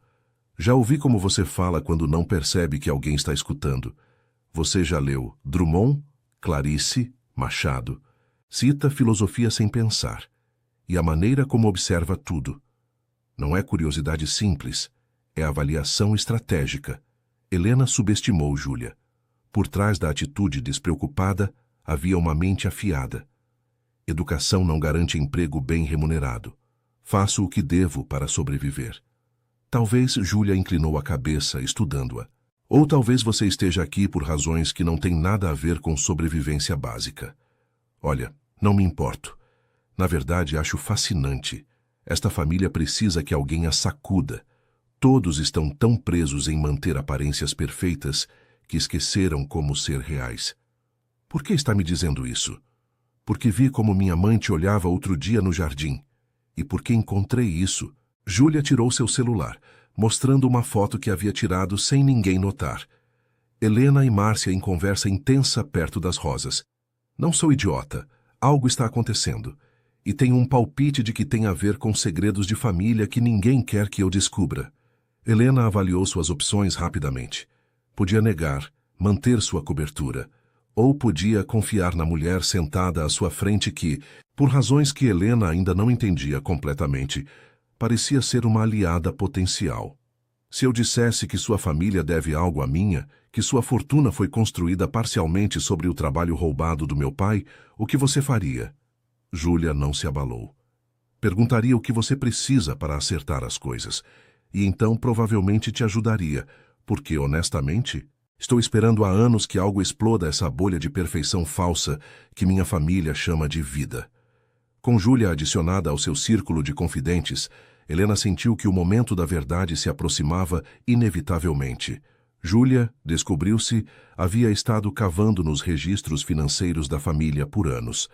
Já ouvi como você fala quando não percebe que alguém está escutando. Você já leu Drummond, Clarice, Machado. Cita filosofia sem pensar. E a maneira como observa tudo. Não é curiosidade simples, é avaliação estratégica. Helena subestimou Júlia. Por trás da atitude despreocupada, havia uma mente afiada. Educação não garante emprego bem remunerado. Faço o que devo para sobreviver. Talvez Júlia inclinou a cabeça, estudando-a. Ou talvez você esteja aqui por razões que não têm nada a ver com sobrevivência básica. Olha, não me importo. Na verdade, acho fascinante. Esta família precisa que alguém a sacuda. Todos estão tão presos em manter aparências perfeitas que esqueceram como ser reais. Por que está me dizendo isso? Porque vi como minha mãe te olhava outro dia no jardim. E porque encontrei isso, Júlia tirou seu celular, mostrando uma foto que havia tirado sem ninguém notar. Helena e Márcia em conversa intensa perto das rosas. Não sou idiota. Algo está acontecendo. E tenho um palpite de que tem a ver com segredos de família que ninguém quer que eu descubra. Helena avaliou suas opções rapidamente. Podia negar, manter sua cobertura. Ou podia confiar na mulher sentada à sua frente que, por razões que Helena ainda não entendia completamente, parecia ser uma aliada potencial. Se eu dissesse que sua família deve algo à minha, que sua fortuna foi construída parcialmente sobre o trabalho roubado do meu pai, o que você faria? Júlia não se abalou. Perguntaria o que você precisa para acertar as coisas, e então provavelmente te ajudaria, porque, honestamente, estou esperando há anos que algo exploda essa bolha de perfeição falsa que minha família chama de vida. Com Júlia adicionada ao seu círculo de confidentes, Helena sentiu que o momento da verdade se aproximava inevitavelmente. Júlia, descobriu-se, havia estado cavando nos registros financeiros da família por anos.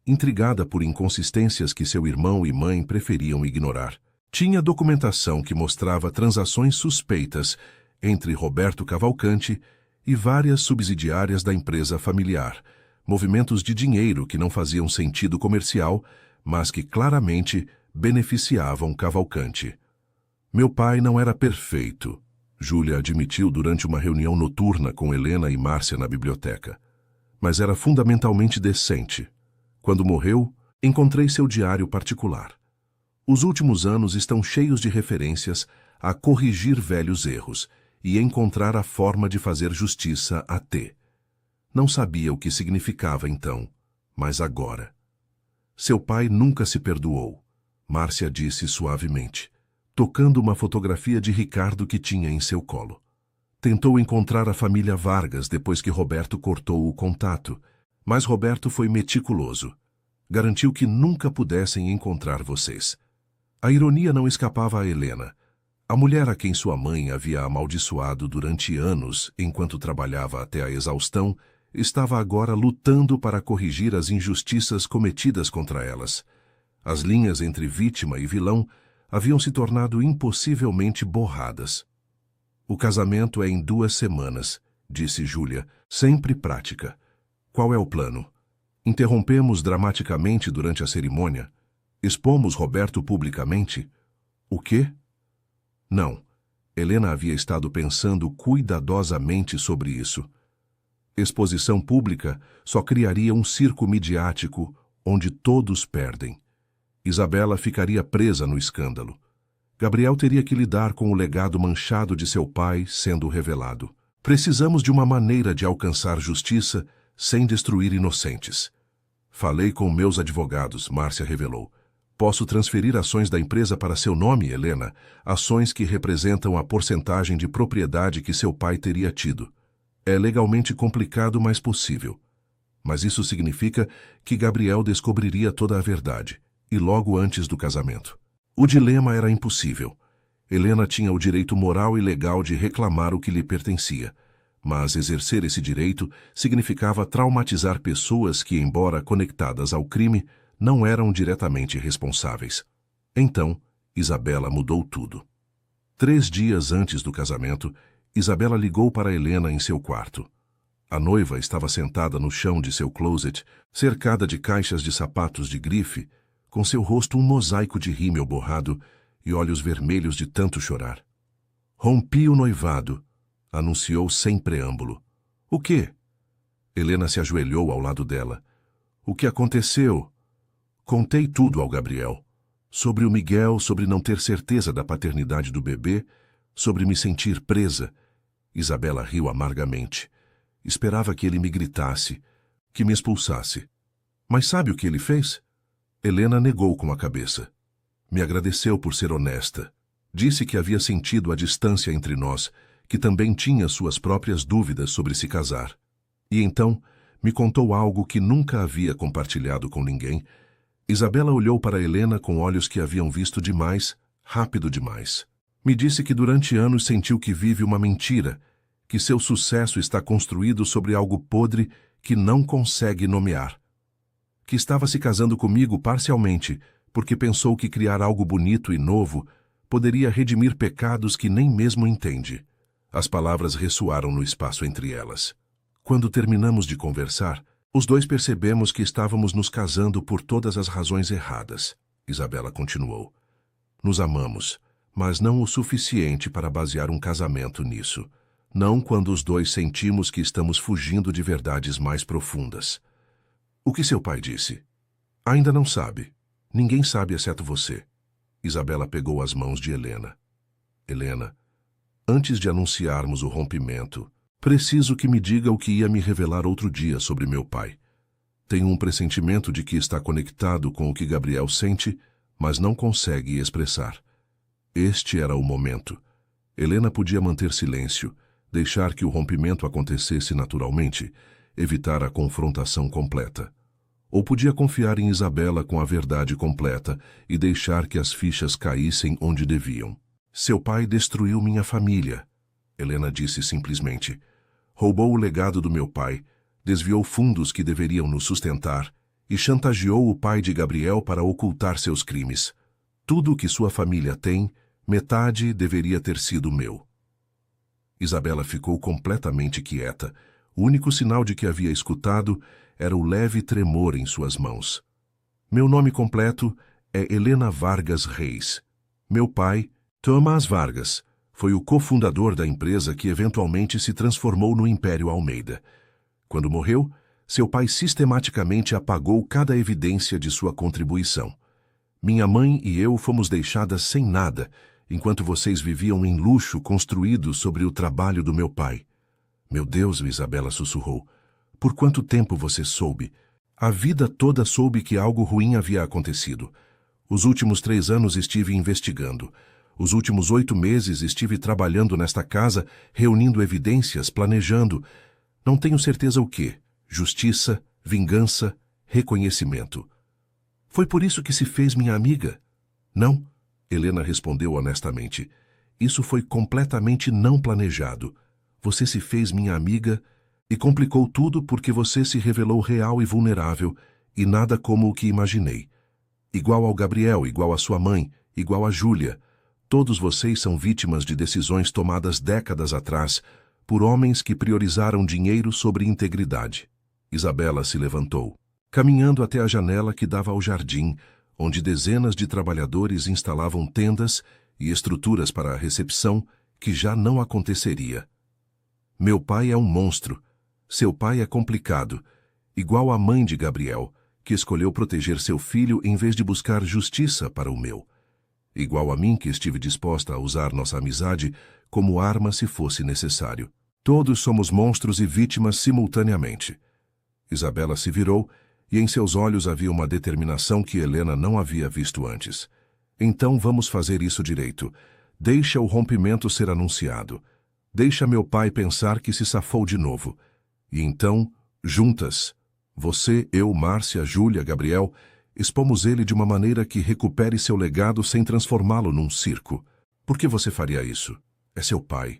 Intrigada por inconsistências que seu irmão e mãe preferiam ignorar. Tinha documentação que mostrava transações suspeitas entre Roberto Cavalcante e várias subsidiárias da empresa familiar, movimentos de dinheiro que não faziam sentido comercial, mas que claramente beneficiavam Cavalcante. Meu pai não era perfeito, Júlia admitiu durante uma reunião noturna com Helena e Márcia na biblioteca. Mas era fundamentalmente decente. Quando morreu, encontrei seu diário particular. Os últimos anos estão cheios de referências a corrigir velhos erros, e encontrar a forma de fazer justiça a T. Não sabia o que significava então, mas agora. Seu pai nunca se perdoou, Márcia disse suavemente, tocando uma fotografia de Ricardo que tinha em seu colo. Tentou encontrar a família Vargas depois que Roberto cortou o contato, mas Roberto foi meticuloso. Garantiu que nunca pudessem encontrar vocês. A ironia não escapava a Helena. A mulher a quem sua mãe havia amaldiçoado durante anos enquanto trabalhava até a exaustão, estava agora lutando para corrigir as injustiças cometidas contra elas. As linhas entre vítima e vilão haviam se tornado impossivelmente borradas. O casamento é em 2 semanas, disse Júlia, sempre prática. Qual é o plano? Interrompemos dramaticamente durante a cerimônia? Expomos Roberto publicamente? O quê? Não. Helena havia estado pensando cuidadosamente sobre isso. Exposição pública só criaria um circo midiático onde todos perdem. Isabela ficaria presa no escândalo. Gabriel teria que lidar com o legado manchado de seu pai sendo revelado. Precisamos de uma maneira de alcançar justiça sem destruir inocentes. Falei com meus advogados, Márcia revelou. Posso transferir ações da empresa para seu nome, Helena, ações que representam a porcentagem de propriedade que seu pai teria tido. É legalmente complicado, mas possível. Mas isso significa que Gabriel descobriria toda a verdade, e logo antes do casamento. O dilema era impossível. Helena tinha o direito moral e legal de reclamar o que lhe pertencia, mas exercer esse direito significava traumatizar pessoas que, embora conectadas ao crime, não eram diretamente responsáveis. Então, Isabela mudou tudo. 3 dias antes do casamento, Isabela ligou para Helena em seu quarto. A noiva estava sentada no chão de seu closet, cercada de caixas de sapatos de grife, com seu rosto um mosaico de rímel borrado e olhos vermelhos de tanto chorar. Rompi o noivado, anunciou sem preâmbulo. O quê? Helena se ajoelhou ao lado dela. O que aconteceu? Contei tudo ao Gabriel. Sobre o Miguel, sobre não ter certeza da paternidade do bebê, sobre me sentir presa. Isabela riu amargamente. Esperava que ele me gritasse, que me expulsasse. Mas sabe o que ele fez? Helena negou com a cabeça. Me agradeceu por ser honesta. Disse que havia sentido a distância entre nós, que também tinha suas próprias dúvidas sobre se casar. E então me contou algo que nunca havia compartilhado com ninguém. Isabela olhou para Helena com olhos que haviam visto demais, rápido demais. Me disse que durante anos sentiu que vive uma mentira, que seu sucesso está construído sobre algo podre que não consegue nomear. Que estava se casando comigo parcialmente, porque pensou que criar algo bonito e novo poderia redimir pecados que nem mesmo entende. As palavras ressoaram no espaço entre elas. Quando terminamos de conversar, os dois percebemos que estávamos nos casando por todas as razões erradas. Isabela continuou. Nos amamos, mas não o suficiente para basear um casamento nisso. Não quando os dois sentimos que estamos fugindo de verdades mais profundas. O que seu pai disse? Ainda não sabe. Ninguém sabe exceto você. Isabela pegou as mãos de Helena. Helena, antes de anunciarmos o rompimento, preciso que me diga o que ia me revelar outro dia sobre meu pai. Tenho um pressentimento de que está conectado com o que Gabriel sente, mas não consegue expressar. Este era o momento. Helena podia manter silêncio, deixar que o rompimento acontecesse naturalmente, evitar a confrontação completa. Ou podia confiar em Isabela com a verdade completa e deixar que as fichas caíssem onde deviam. Seu pai destruiu minha família, Helena disse simplesmente. Roubou o legado do meu pai, desviou fundos que deveriam nos sustentar e chantageou o pai de Gabriel para ocultar seus crimes. Tudo o que sua família tem, metade deveria ter sido meu. Isabela ficou completamente quieta. O único sinal de que havia escutado era o leve tremor em suas mãos. Meu nome completo é Helena Vargas Reis. Meu pai, Tomás Vargas, foi o cofundador da empresa que eventualmente se transformou no Império Almeida. Quando morreu, seu pai sistematicamente apagou cada evidência de sua contribuição. Minha mãe e eu fomos deixadas sem nada, enquanto vocês viviam em luxo construído sobre o trabalho do meu pai. Meu Deus, Isabela sussurrou. Por quanto tempo você soube? A vida toda soube que algo ruim havia acontecido. Os últimos 3 anos estive investigando. Os últimos 8 meses estive trabalhando nesta casa, reunindo evidências, planejando. Não tenho certeza o quê. Justiça, vingança, reconhecimento. Foi por isso que se fez minha amiga? Não, Helena respondeu honestamente. Isso foi completamente não planejado. Você se fez minha amiga e complicou tudo porque você se revelou real e vulnerável, e nada como o que imaginei. Igual ao Gabriel, igual à sua mãe, igual a Júlia. Todos vocês são vítimas de decisões tomadas décadas atrás por homens que priorizaram dinheiro sobre integridade. Isabela se levantou, caminhando até a janela que dava ao jardim, onde dezenas de trabalhadores instalavam tendas e estruturas para a recepção que já não aconteceria. Meu pai é um monstro. Seu pai é complicado, igual a mãe de Gabriel, que escolheu proteger seu filho em vez de buscar justiça para o meu. Igual a mim, que estive disposta a usar nossa amizade como arma se fosse necessário. Todos somos monstros e vítimas simultaneamente. Isabela se virou e em seus olhos havia uma determinação que Helena não havia visto antes. Então vamos fazer isso direito. Deixa o rompimento ser anunciado. Deixa meu pai pensar que se safou de novo. E então, juntas, você, eu, Márcia, Júlia, Gabriel, expomos ele de uma maneira que recupere seu legado sem transformá-lo num circo. Por que você faria isso? É seu pai.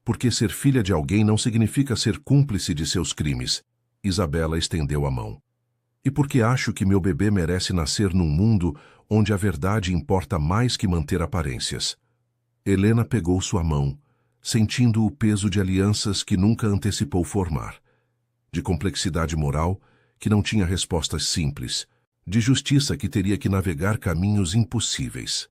Porque ser filha de alguém não significa ser cúmplice de seus crimes. Isabela estendeu a mão. E porque acho que meu bebê merece nascer num mundo onde a verdade importa mais que manter aparências. Helena pegou sua mão, sentindo o peso de alianças que nunca antecipou formar, de complexidade moral que não tinha respostas simples, de justiça que teria que navegar caminhos impossíveis.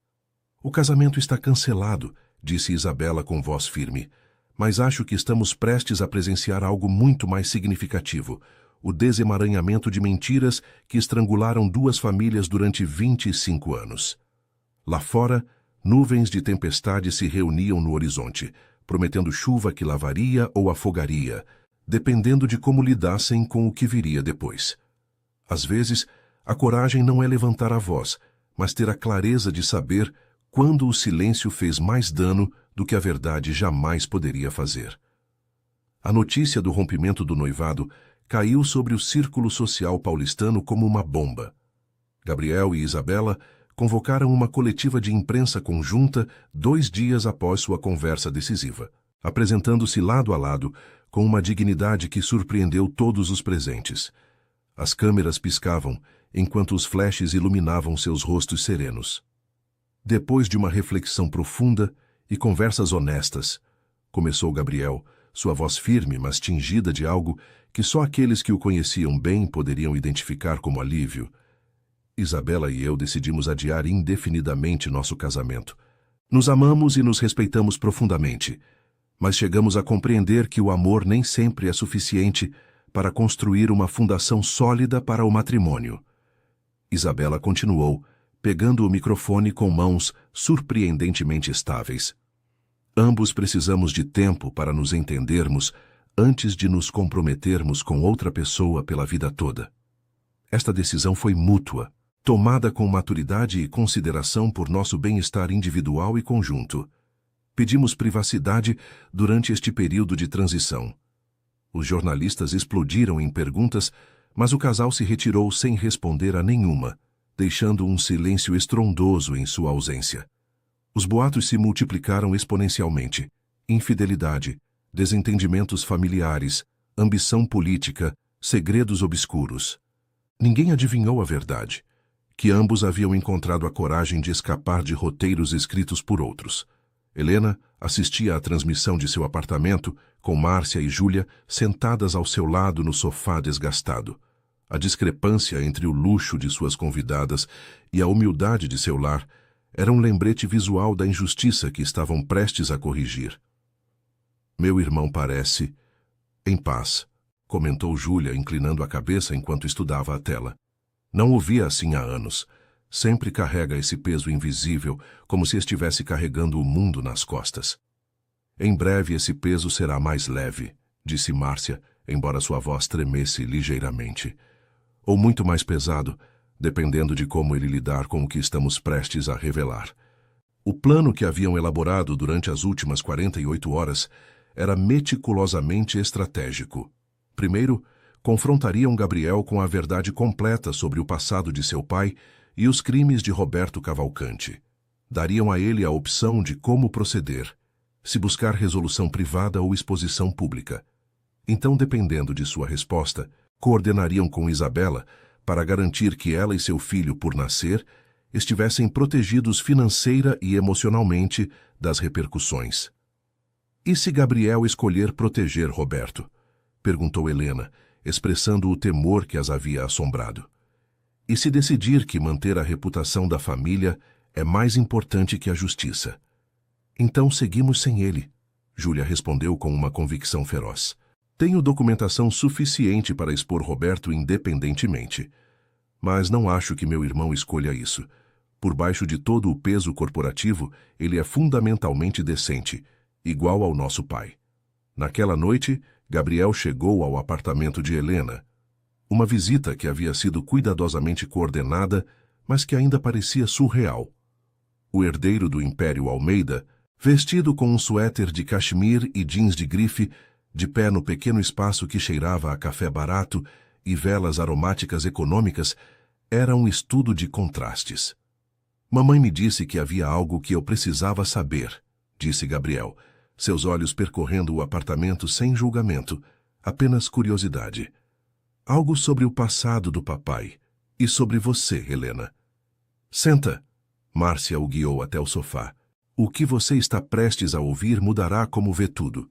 O casamento está cancelado, disse Isabela com voz firme, mas acho que estamos prestes a presenciar algo muito mais significativo, o desemaranhamento de mentiras que estrangularam 2 famílias durante 25 anos. Lá fora, nuvens de tempestade se reuniam no horizonte, prometendo chuva que lavaria ou afogaria, dependendo de como lidassem com o que viria depois. Às vezes, a coragem não é levantar a voz, mas ter a clareza de saber quando o silêncio fez mais dano do que a verdade jamais poderia fazer. A notícia do rompimento do noivado caiu sobre o círculo social paulistano como uma bomba. Gabriel e Isabela convocaram uma coletiva de imprensa conjunta 2 dias após sua conversa decisiva, apresentando-se lado a lado com uma dignidade que surpreendeu todos os presentes. As câmeras piscavam, enquanto os flashes iluminavam seus rostos serenos. Depois de uma reflexão profunda e conversas honestas, começou Gabriel, sua voz firme, mas tingida de algo que só aqueles que o conheciam bem poderiam identificar como alívio. Isabela e eu decidimos adiar indefinidamente nosso casamento. Nos amamos e nos respeitamos profundamente, mas chegamos a compreender que o amor nem sempre é suficiente para construir uma fundação sólida para o matrimônio. Isabela continuou, pegando o microfone com mãos surpreendentemente estáveis. Ambos precisamos de tempo para nos entendermos antes de nos comprometermos com outra pessoa pela vida toda. Esta decisão foi mútua, tomada com maturidade e consideração por nosso bem-estar individual e conjunto. Pedimos privacidade durante este período de transição. Os jornalistas explodiram em perguntas, mas o casal se retirou sem responder a nenhuma, deixando um silêncio estrondoso em sua ausência. Os boatos se multiplicaram exponencialmente. Infidelidade, desentendimentos familiares, ambição política, segredos obscuros. Ninguém adivinhou a verdade, que ambos haviam encontrado a coragem de escapar de roteiros escritos por outros. Helena assistia à transmissão de seu apartamento, com Márcia e Júlia sentadas ao seu lado no sofá desgastado. A discrepância entre o luxo de suas convidadas e a humildade de seu lar era um lembrete visual da injustiça que estavam prestes a corrigir. Meu irmão parece em paz, comentou Júlia, inclinando a cabeça enquanto estudava a tela. Não o via assim há anos. Sempre carrega esse peso invisível, como se estivesse carregando o mundo nas costas. Em breve esse peso será mais leve, disse Márcia, embora sua voz tremesse ligeiramente. Ou muito mais pesado, dependendo de como ele lidar com o que estamos prestes a revelar. O plano que haviam elaborado durante as últimas 48 horas era meticulosamente estratégico. Primeiro, confrontariam Gabriel com a verdade completa sobre o passado de seu pai e os crimes de Roberto Cavalcante. Dariam a ele a opção de como proceder, se buscar resolução privada ou exposição pública. Então, dependendo de sua resposta, coordenariam com Isabela para garantir que ela e seu filho por nascer estivessem protegidos financeira e emocionalmente das repercussões. E se Gabriel escolher proteger Roberto? Perguntou Helena, expressando o temor que as havia assombrado. E se decidir que manter a reputação da família é mais importante que a justiça? Então seguimos sem ele, Júlia respondeu com uma convicção feroz. Tenho documentação suficiente para expor Roberto independentemente. Mas não acho que meu irmão escolha isso. Por baixo de todo o peso corporativo, ele é fundamentalmente decente, igual ao nosso pai. Naquela noite, Gabriel chegou ao apartamento de Helena. Uma visita que havia sido cuidadosamente coordenada, mas que ainda parecia surreal. O herdeiro do Império Almeida, vestido com um suéter de cachemir e jeans de grife, de pé no pequeno espaço que cheirava a café barato e velas aromáticas econômicas, era um estudo de contrastes. Mamãe me disse que havia algo que eu precisava saber, disse Gabriel, seus olhos percorrendo o apartamento sem julgamento, apenas curiosidade. Algo sobre o passado do papai e sobre você, Helena. Senta. Márcia o guiou até o sofá. O que você está prestes a ouvir mudará como vê tudo.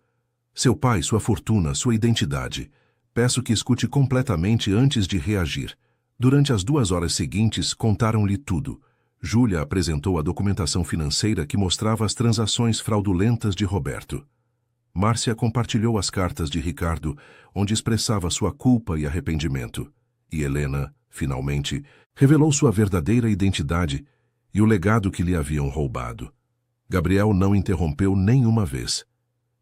Seu pai, sua fortuna, sua identidade. Peço que escute completamente antes de reagir. Durante as 2 horas seguintes, contaram-lhe tudo. Júlia apresentou a documentação financeira que mostrava as transações fraudulentas de Roberto. Márcia compartilhou as cartas de Ricardo, onde expressava sua culpa e arrependimento. E Helena, finalmente, revelou sua verdadeira identidade e o legado que lhe haviam roubado. Gabriel não interrompeu nenhuma vez.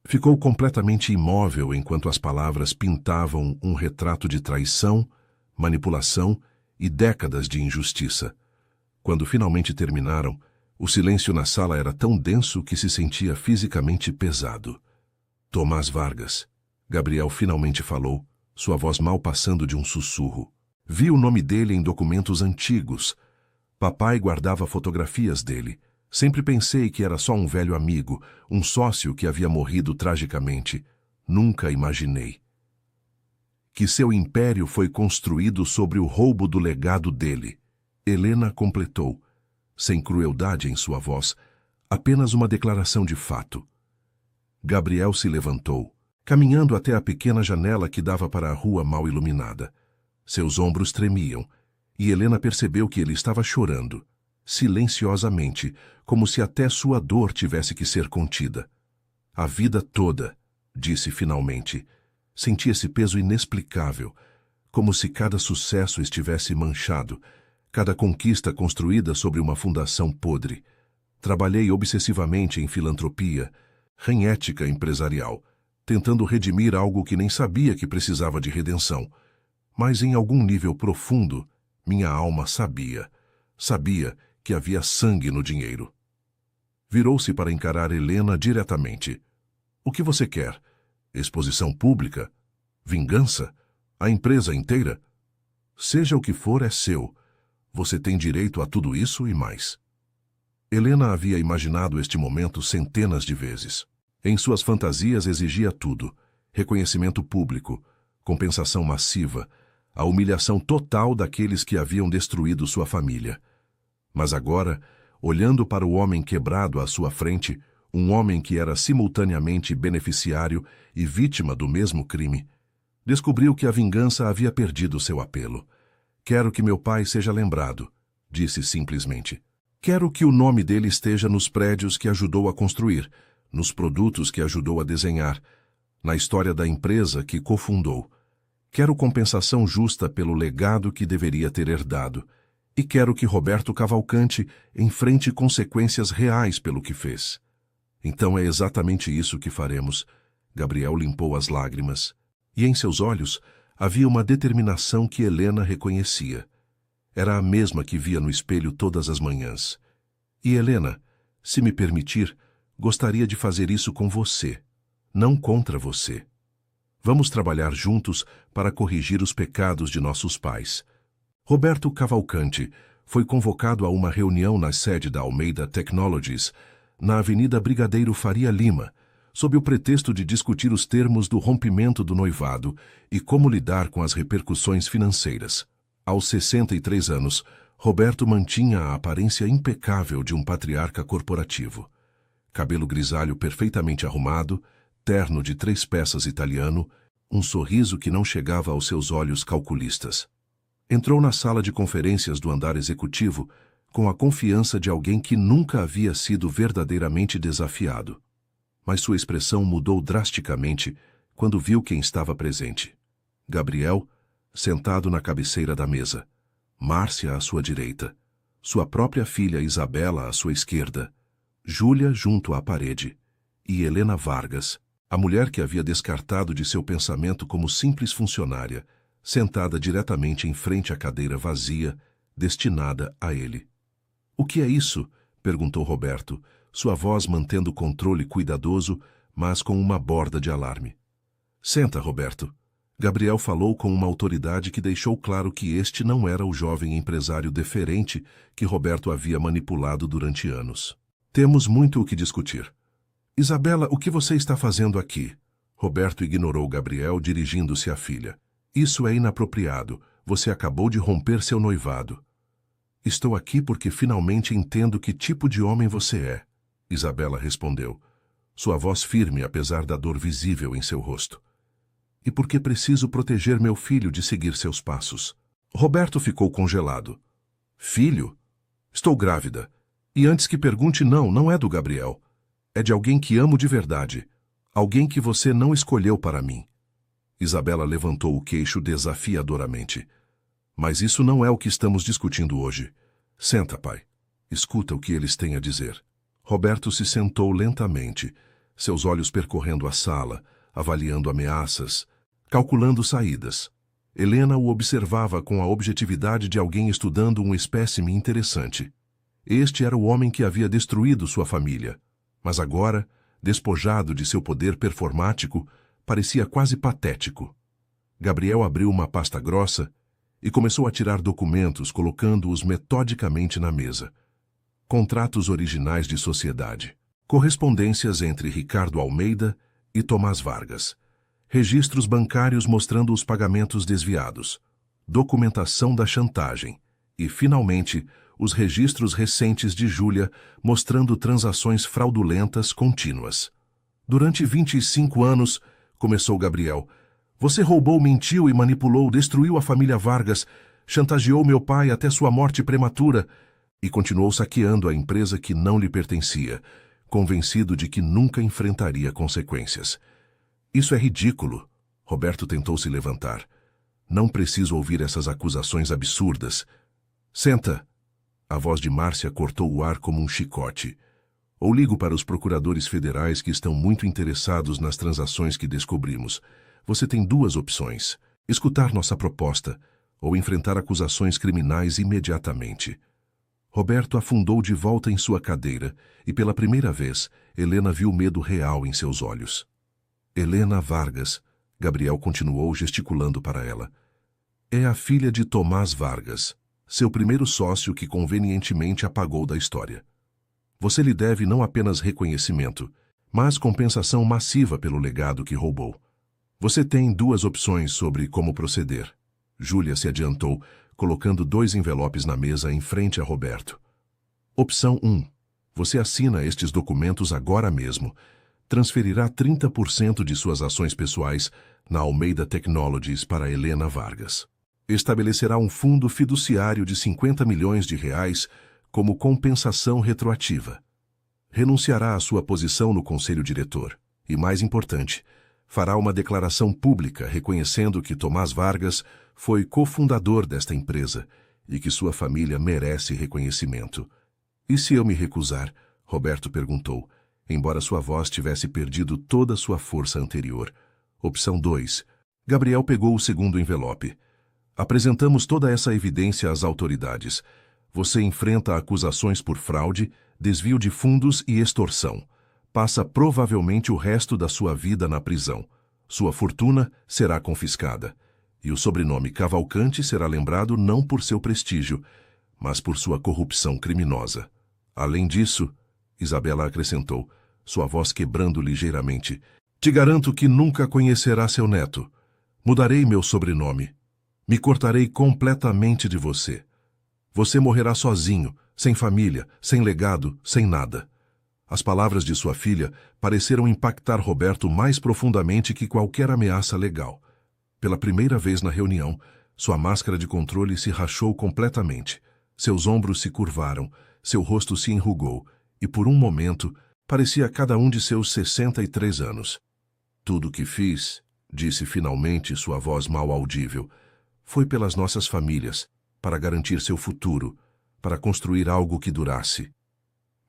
Ficou completamente imóvel enquanto as palavras pintavam um retrato de traição, manipulação e décadas de injustiça. Quando finalmente terminaram, o silêncio na sala era tão denso que se sentia fisicamente pesado. Tomás Vargas. Gabriel finalmente falou, sua voz mal passando de um sussurro. Vi o nome dele em documentos antigos. Papai guardava fotografias dele. Sempre pensei que era só um velho amigo, um sócio que havia morrido tragicamente. Nunca imaginei que seu império foi construído sobre o roubo do legado dele. Helena completou, sem crueldade em sua voz, apenas uma declaração de fato. Gabriel se levantou, caminhando até a pequena janela que dava para a rua mal iluminada. Seus ombros tremiam, e Helena percebeu que ele estava chorando, silenciosamente, como se até sua dor tivesse que ser contida. A vida toda, disse finalmente, senti esse peso inexplicável, como se cada sucesso estivesse manchado, cada conquista construída sobre uma fundação podre. Trabalhei obsessivamente em filantropia, em ética empresarial, tentando redimir algo que nem sabia que precisava de redenção. Mas em algum nível profundo, minha alma sabia que havia sangue no dinheiro. Virou-se para encarar Helena diretamente. O que você quer? Exposição pública? Vingança? A empresa inteira? Seja o que for, é seu. Você tem direito a tudo isso e mais. Helena havia imaginado este momento centenas de vezes. Em suas fantasias exigia tudo: reconhecimento público, compensação massiva, a humilhação total daqueles que haviam destruído sua família. Mas agora, olhando para o homem quebrado à sua frente, um homem que era simultaneamente beneficiário e vítima do mesmo crime, descobriu que a vingança havia perdido seu apelo. Quero que meu pai seja lembrado, disse simplesmente. Quero que o nome dele esteja nos prédios que ajudou a construir, nos produtos que ajudou a desenhar, na história da empresa que cofundou. Quero compensação justa pelo legado que deveria ter herdado. E quero que Roberto Cavalcante enfrente consequências reais pelo que fez. Então é exatamente isso que faremos. Gabriel limpou as lágrimas. E em seus olhos havia uma determinação que Helena reconhecia. Era a mesma que via no espelho todas as manhãs. E Helena, se me permitir, gostaria de fazer isso com você, não contra você. Vamos trabalhar juntos para corrigir os pecados de nossos pais. Roberto Cavalcante foi convocado a uma reunião na sede da Almeida Technologies, na Avenida Brigadeiro Faria Lima, sob o pretexto de discutir os termos do rompimento do noivado e como lidar com as repercussões financeiras. Aos 63 anos, Roberto mantinha a aparência impecável de um patriarca corporativo. Cabelo grisalho perfeitamente arrumado, terno de 3 peças italiano, um sorriso que não chegava aos seus olhos calculistas. Entrou na sala de conferências do andar executivo com a confiança de alguém que nunca havia sido verdadeiramente desafiado. Mas sua expressão mudou drasticamente quando viu quem estava presente. Gabriel, sentado na cabeceira da mesa, Márcia à sua direita, sua própria filha Isabela à sua esquerda, Júlia junto à parede, e Helena Vargas, a mulher que havia descartado de seu pensamento como simples funcionária, sentada diretamente em frente à cadeira vazia, destinada a ele. "O que é isso?" perguntou Roberto, sua voz mantendo o controle cuidadoso, mas com uma borda de alarme. "Senta, Roberto." Gabriel falou com uma autoridade que deixou claro que este não era o jovem empresário deferente que Roberto havia manipulado durante anos. "Temos muito o que discutir." "Isabela, o que você está fazendo aqui?" Roberto ignorou Gabriel, dirigindo-se à filha. "Isso é inapropriado. Você acabou de romper seu noivado." "Estou aqui porque finalmente entendo que tipo de homem você é," Isabela respondeu, sua voz firme apesar da dor visível em seu rosto. "E porque preciso proteger meu filho de seguir seus passos." Roberto ficou congelado. "Filho? Estou grávida. E antes que pergunte, não é do Gabriel. É de alguém que amo de verdade. Alguém que você não escolheu para mim." Isabela levantou o queixo desafiadoramente. "Mas isso não é o que estamos discutindo hoje. Senta, pai. Escuta o que eles têm a dizer." Roberto se sentou lentamente, seus olhos percorrendo a sala, avaliando ameaças, calculando saídas. Helena o observava com a objetividade de alguém estudando um espécime interessante. Este era o homem que havia destruído sua família, mas agora, despojado de seu poder performático, parecia quase patético. Gabriel abriu uma pasta grossa e começou a tirar documentos, colocando-os metodicamente na mesa. Contratos originais de sociedade. Correspondências entre Ricardo Almeida e Tomás Vargas. Registros bancários mostrando os pagamentos desviados. Documentação da chantagem. E, finalmente, os registros recentes de Júlia mostrando transações fraudulentas contínuas. "Durante 25 anos, começou Gabriel, você roubou, mentiu e manipulou, destruiu a família Vargas, chantageou meu pai até sua morte prematura e continuou saqueando a empresa que não lhe pertencia, convencido de que nunca enfrentaria consequências." "Isso é ridículo." Roberto tentou se levantar. "Não preciso ouvir essas acusações absurdas." "Senta." A voz de Márcia cortou o ar como um chicote. "Ou ligo para os procuradores federais que estão muito interessados nas transações que descobrimos. Você tem 2 opções: escutar nossa proposta ou enfrentar acusações criminais imediatamente." Roberto afundou de volta em sua cadeira e, pela primeira vez, Helena viu medo real em seus olhos. "Helena Vargas," Gabriel continuou gesticulando para ela, "é a filha de Tomás Vargas, seu primeiro sócio que convenientemente apagou da história. Você lhe deve não apenas reconhecimento, mas compensação massiva pelo legado que roubou. Você tem 2 opções sobre como proceder." Júlia se adiantou, colocando 2 envelopes na mesa em frente a Roberto. "Opção 1. Você assina estes documentos agora mesmo. Transferirá 30% de suas ações pessoais na Almeida Technologies para Helena Vargas. Estabelecerá um fundo fiduciário de 50 milhões de reais como compensação retroativa. Renunciará à sua posição no conselho diretor e, mais importante, fará uma declaração pública reconhecendo que Tomás Vargas foi cofundador desta empresa e que sua família merece reconhecimento. E se eu me recusar? Roberto perguntou, embora sua voz tivesse perdido toda sua força anterior. Opção 2. Gabriel pegou o segundo envelope. Apresentamos toda essa evidência às autoridades. Você enfrenta acusações por fraude, desvio de fundos e extorsão. Passa provavelmente o resto da sua vida na prisão. Sua fortuna será confiscada. E o sobrenome Cavalcante será lembrado não por seu prestígio, mas por sua corrupção criminosa. Além disso, Isabela acrescentou, sua voz quebrando ligeiramente, te garanto que nunca conhecerá seu neto. Mudarei meu sobrenome. Me cortarei completamente de você. Você morrerá sozinho, sem família, sem legado, sem nada. As palavras de sua filha pareceram impactar Roberto mais profundamente que qualquer ameaça legal. Pela primeira vez na reunião, sua máscara de controle se rachou completamente. Seus ombros se curvaram, seu rosto se enrugou, e por um momento, parecia cada um de seus 63 anos. Tudo o que fiz, disse finalmente sua voz mal audível, foi pelas nossas famílias, para garantir seu futuro, para construir algo que durasse.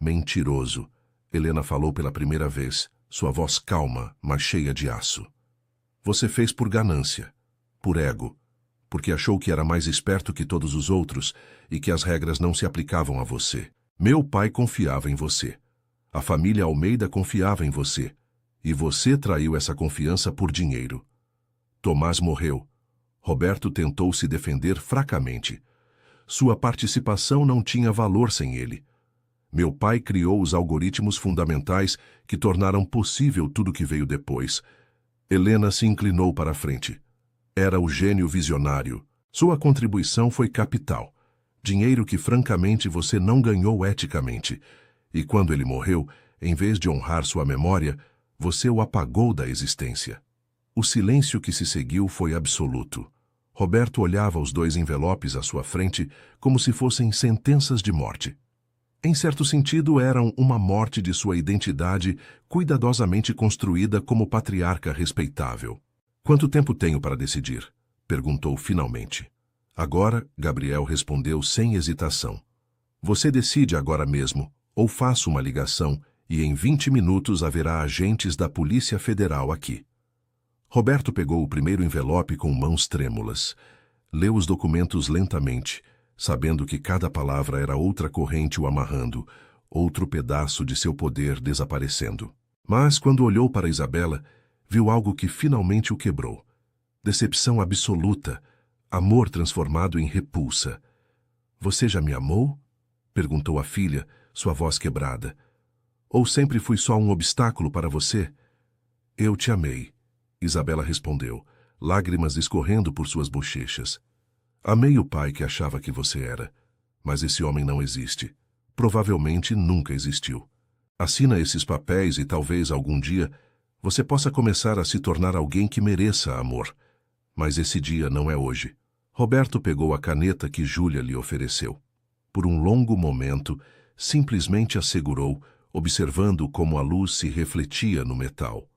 Mentiroso, Helena falou pela primeira vez, sua voz calma, mas cheia de aço. Você fez por ganância, por ego, porque achou que era mais esperto que todos os outros e que as regras não se aplicavam a você. Meu pai confiava em você. A família Almeida confiava em você. E você traiu essa confiança por dinheiro. Tomás morreu. Roberto tentou se defender fracamente. Sua participação não tinha valor sem ele. Meu pai criou os algoritmos fundamentais que tornaram possível tudo que veio depois. Helena se inclinou para a frente. Era o gênio visionário. Sua contribuição foi capital. Dinheiro que francamente você não ganhou eticamente. E quando ele morreu, em vez de honrar sua memória, você o apagou da existência. O silêncio que se seguiu foi absoluto. Roberto olhava os 2 envelopes à sua frente como se fossem sentenças de morte. Em certo sentido, eram uma morte de sua identidade cuidadosamente construída como patriarca respeitável. Quanto tempo tenho para decidir? Perguntou finalmente. Agora, Gabriel respondeu sem hesitação. Você decide agora mesmo, ou faço uma ligação, e em 20 minutos haverá agentes da Polícia Federal aqui. Roberto pegou o primeiro envelope com mãos trêmulas. Leu os documentos lentamente, sabendo que cada palavra era outra corrente o amarrando, outro pedaço de seu poder desaparecendo. Mas, quando olhou para Isabela, viu algo que finalmente o quebrou. Decepção absoluta, amor transformado em repulsa. Você já me amou? Perguntou a filha, sua voz quebrada. Ou sempre fui só um obstáculo para você? Eu te amei, Isabela respondeu, lágrimas escorrendo por suas bochechas. Amei o pai que achava que você era, mas esse homem não existe. Provavelmente nunca existiu. Assina esses papéis e talvez algum dia você possa começar a se tornar alguém que mereça amor. Mas esse dia não é hoje. Roberto pegou a caneta que Júlia lhe ofereceu. Por um longo momento, simplesmente a segurou, observando como a luz se refletia no metal.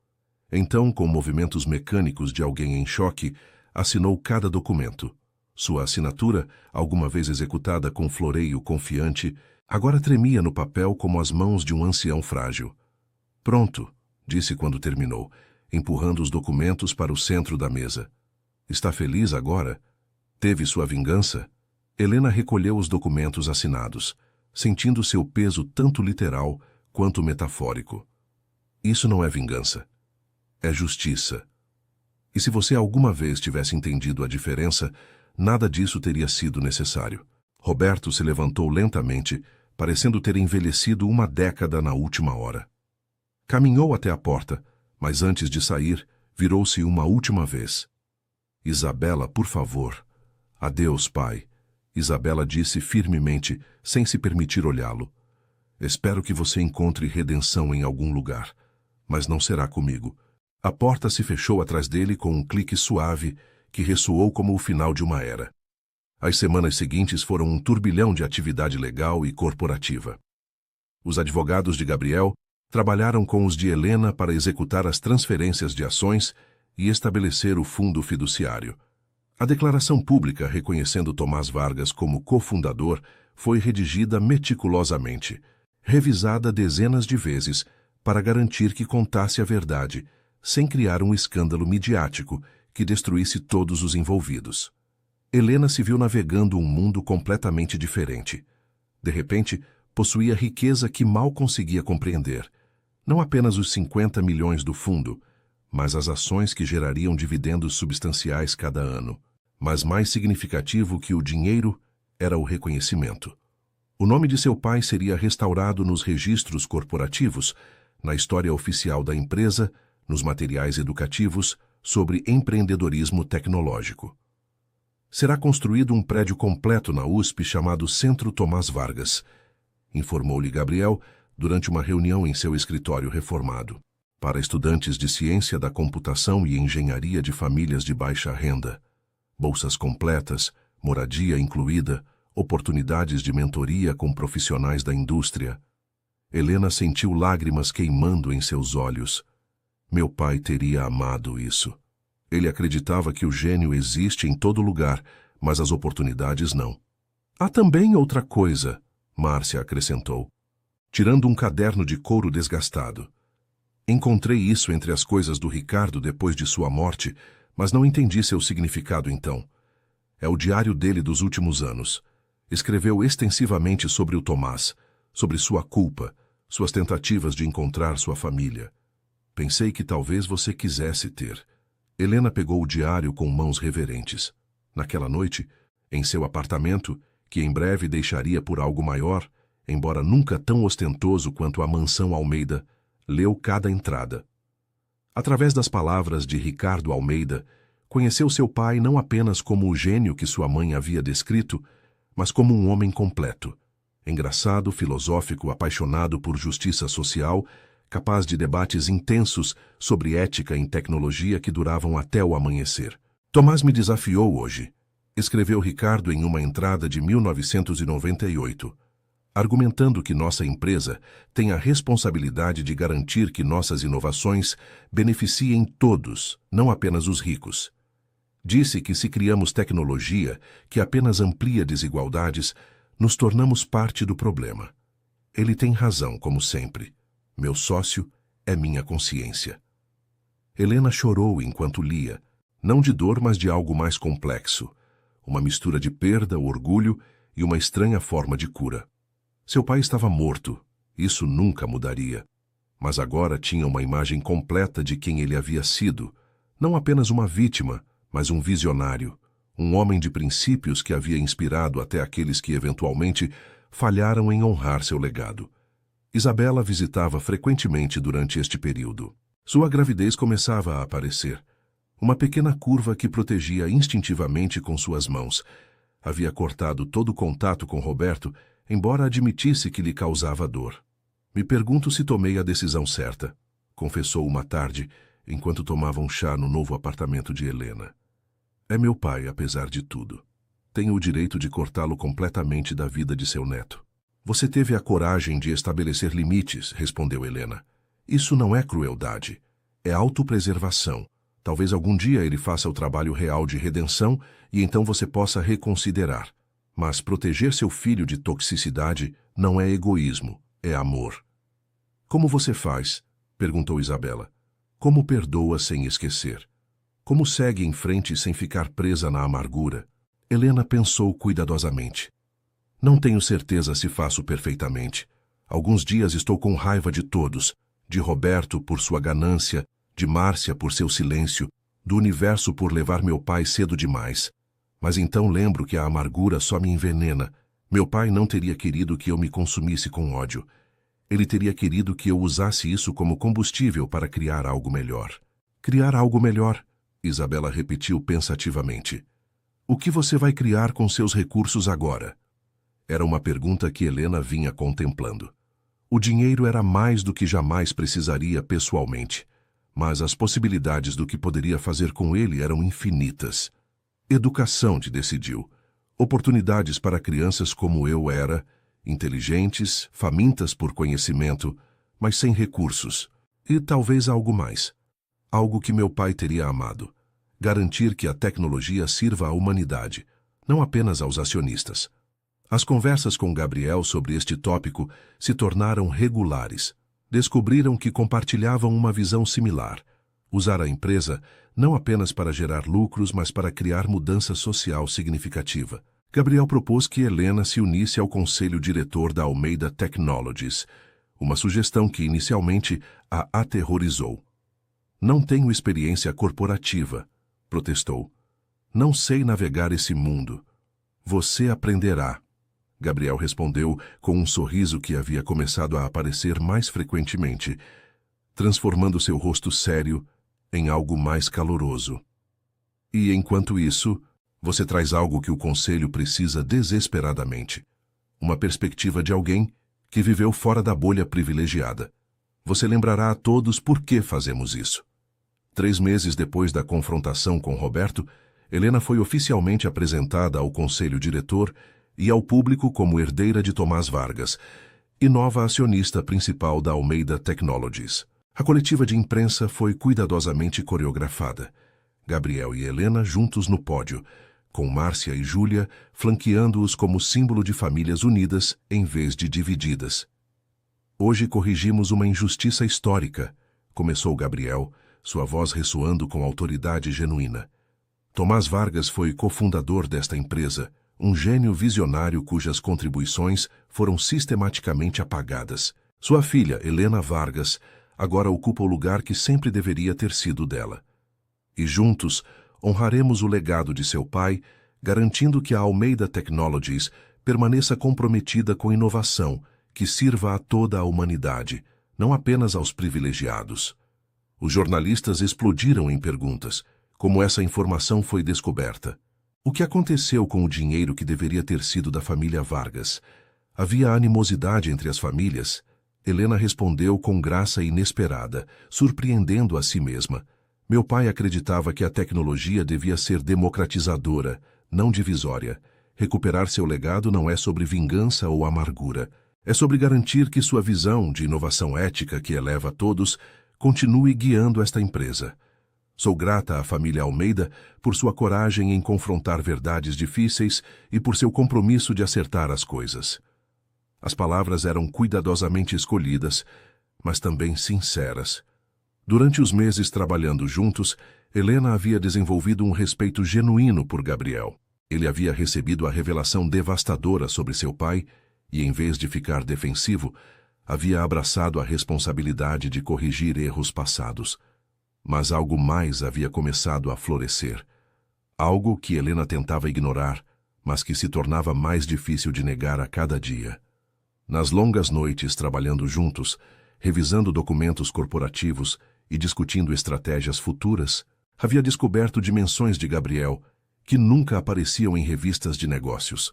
Então, com movimentos mecânicos de alguém em choque, assinou cada documento. Sua assinatura, alguma vez executada com floreio confiante, agora tremia no papel como as mãos de um ancião frágil. Pronto, disse quando terminou, empurrando os documentos para o centro da mesa. Está feliz agora? Teve sua vingança? Helena recolheu os documentos assinados, sentindo seu peso tanto literal quanto metafórico. Isso não é vingança. É justiça. E se você alguma vez tivesse entendido a diferença, nada disso teria sido necessário. Roberto se levantou lentamente, parecendo ter envelhecido uma década na última hora. Caminhou até a porta, mas antes de sair, virou-se uma última vez. Isabela, por favor. Adeus, pai. Isabela disse firmemente, sem se permitir olhá-lo. Espero que você encontre redenção em algum lugar, mas não será comigo. A porta se fechou atrás dele com um clique suave que ressoou como o final de uma era. As semanas seguintes foram um turbilhão de atividade legal e corporativa. Os advogados de Gabriel trabalharam com os de Helena para executar as transferências de ações e estabelecer o fundo fiduciário. A declaração pública reconhecendo Tomás Vargas como cofundador foi redigida meticulosamente, revisada dezenas de vezes para garantir que contasse a verdade, sem criar um escândalo midiático que destruísse todos os envolvidos. Helena se viu navegando um mundo completamente diferente. De repente, possuía riqueza que mal conseguia compreender. Não apenas os 50 milhões do fundo, mas as ações que gerariam dividendos substanciais cada ano. Mas mais significativo que o dinheiro era o reconhecimento. O nome de seu pai seria restaurado nos registros corporativos, na história oficial da empresa, nos materiais educativos sobre empreendedorismo tecnológico. Será construído um prédio completo na USP chamado Centro Tomás Vargas, informou-lhe Gabriel durante uma reunião em seu escritório reformado, para estudantes de ciência da computação e engenharia de famílias de baixa renda. Bolsas completas, moradia incluída, oportunidades de mentoria com profissionais da indústria. Helena sentiu lágrimas queimando em seus olhos. Meu pai teria amado isso. Ele acreditava que o gênio existe em todo lugar, mas as oportunidades não. Há também outra coisa, Márcia acrescentou, tirando um caderno de couro desgastado. Encontrei isso entre as coisas do Ricardo depois de sua morte, mas não entendi seu significado então. É o diário dele dos últimos anos. Escreveu extensivamente sobre o Tomás, sobre sua culpa, suas tentativas de encontrar sua família. Pensei que talvez você quisesse ter. Helena pegou o diário com mãos reverentes. Naquela noite, em seu apartamento, que em breve deixaria por algo maior, embora nunca tão ostentoso quanto a mansão Almeida, leu cada entrada. Através das palavras de Ricardo Almeida, conheceu seu pai não apenas como o gênio que sua mãe havia descrito, mas como um homem completo, engraçado, filosófico, apaixonado por justiça social, capaz de debates intensos sobre ética em tecnologia que duravam até o amanhecer. Tomás me desafiou hoje, escreveu Ricardo em uma entrada de 1998, argumentando que nossa empresa tem a responsabilidade de garantir que nossas inovações beneficiem todos, não apenas os ricos. Disse que se criamos tecnologia que apenas amplia desigualdades, nos tornamos parte do problema. Ele tem razão, como sempre. Meu sócio é minha consciência. Helena chorou enquanto lia, não de dor, mas de algo mais complexo, uma mistura de perda, orgulho e uma estranha forma de cura. Seu pai estava morto, isso nunca mudaria, mas agora tinha uma imagem completa de quem ele havia sido, não apenas uma vítima, mas um visionário, um homem de princípios que havia inspirado até aqueles que eventualmente falharam em honrar seu legado. Isabela visitava frequentemente durante este período. Sua gravidez começava a aparecer. Uma pequena curva que protegia instintivamente com suas mãos. Havia cortado todo o contato com Roberto, embora admitisse que lhe causava dor. Me pergunto se tomei a decisão certa, confessou uma tarde, enquanto tomava um chá no novo apartamento de Helena. É meu pai, apesar de tudo. Tenho o direito de cortá-lo completamente da vida de seu neto. Você teve a coragem de estabelecer limites, respondeu Helena. Isso não é crueldade. É autopreservação. Talvez algum dia ele faça o trabalho real de redenção e então você possa reconsiderar. Mas proteger seu filho de toxicidade não é egoísmo, é amor. Como você faz? Perguntou Isabela. Como perdoa sem esquecer? Como segue em frente sem ficar presa na amargura? Helena pensou cuidadosamente. Não tenho certeza se faço perfeitamente. Alguns dias estou com raiva de todos, de Roberto por sua ganância, de Márcia por seu silêncio, do universo por levar meu pai cedo demais. Mas então lembro que a amargura só me envenena. Meu pai não teria querido que eu me consumisse com ódio. Ele teria querido que eu usasse isso como combustível para criar algo melhor. Criar algo melhor? Isabela repetiu pensativamente. O que você vai criar com seus recursos agora? Era uma pergunta que Helena vinha contemplando. O dinheiro era mais do que jamais precisaria pessoalmente, mas as possibilidades do que poderia fazer com ele eram infinitas. Educação, decidiu. Oportunidades para crianças como eu era, inteligentes, famintas por conhecimento, mas sem recursos. E talvez algo mais. Algo que meu pai teria amado. garantir que a tecnologia sirva à humanidade, não apenas aos acionistas. As conversas com Gabriel sobre este tópico se tornaram regulares. Descobriram que compartilhavam uma visão similar: usar a empresa não apenas para gerar lucros, mas para criar mudança social significativa. Gabriel propôs que Helena se unisse ao conselho diretor da Almeida Technologies, uma sugestão que inicialmente a aterrorizou. "Não tenho experiência corporativa", protestou. "Não sei navegar esse mundo." "Você aprenderá", Gabriel respondeu com um sorriso que havia começado a aparecer mais frequentemente, transformando seu rosto sério em algo mais caloroso. "E enquanto isso, você traz algo que o conselho precisa desesperadamente: uma perspectiva de alguém que viveu fora da bolha privilegiada. Você lembrará a todos por que fazemos isso." 3 meses depois da confrontação com Roberto, Helena foi oficialmente apresentada ao conselho diretor e ao público como herdeira de Tomás Vargas e nova acionista principal da Almeida Technologies. A coletiva de imprensa foi cuidadosamente coreografada. Gabriel e Helena juntos no pódio, com Márcia e Júlia flanqueando-os como símbolo de famílias unidas em vez de divididas. "Hoje corrigimos uma injustiça histórica", começou Gabriel, sua voz ressoando com autoridade genuína. "Tomás Vargas foi cofundador desta empresa, um gênio visionário cujas contribuições foram sistematicamente apagadas. Sua filha, Helena Vargas, agora ocupa o lugar que sempre deveria ter sido dela. E juntos honraremos o legado de seu pai, garantindo que a Almeida Technologies permaneça comprometida com inovação que sirva a toda a humanidade, não apenas aos privilegiados." Os jornalistas explodiram em perguntas: como essa informação foi descoberta? O que aconteceu com o dinheiro que deveria ter sido da família Vargas? Havia animosidade entre as famílias? Helena respondeu com graça inesperada, surpreendendo a si mesma: "Meu pai acreditava que a tecnologia devia ser democratizadora, não divisória. Recuperar seu legado não é sobre vingança ou amargura. É sobre garantir que sua visão de inovação ética que eleva a todos continue guiando esta empresa. Sou grata à família Almeida por sua coragem em confrontar verdades difíceis e por seu compromisso de acertar as coisas." As palavras eram cuidadosamente escolhidas, mas também sinceras. Durante os meses trabalhando juntos, Helena havia desenvolvido um respeito genuíno por Gabriel. Ele havia recebido a revelação devastadora sobre seu pai e, em vez de ficar defensivo, havia abraçado a responsabilidade de corrigir erros passados. Mas algo mais havia começado a florescer. Algo que Helena tentava ignorar, mas que se tornava mais difícil de negar a cada dia. Nas longas noites trabalhando juntos, revisando documentos corporativos e discutindo estratégias futuras, havia descoberto dimensões de Gabriel que nunca apareciam em revistas de negócios.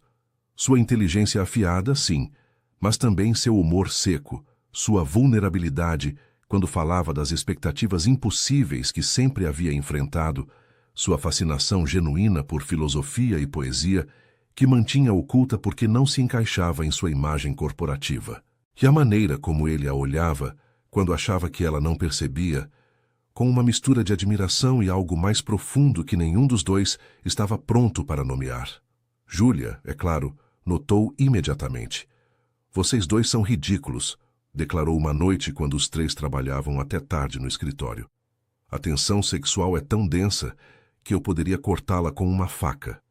Sua inteligência afiada, sim, mas também seu humor seco, sua vulnerabilidade quando falava das expectativas impossíveis que sempre havia enfrentado, sua fascinação genuína por filosofia e poesia, que mantinha oculta porque não se encaixava em sua imagem corporativa. E a maneira como ele a olhava, quando achava que ela não percebia, com uma mistura de admiração e algo mais profundo que nenhum dos dois estava pronto para nomear. Júlia, é claro, notou imediatamente. "Vocês dois são ridículos", declarou uma noite quando os 3 trabalhavam até tarde no escritório. "A tensão sexual é tão densa que eu poderia cortá-la com uma faca."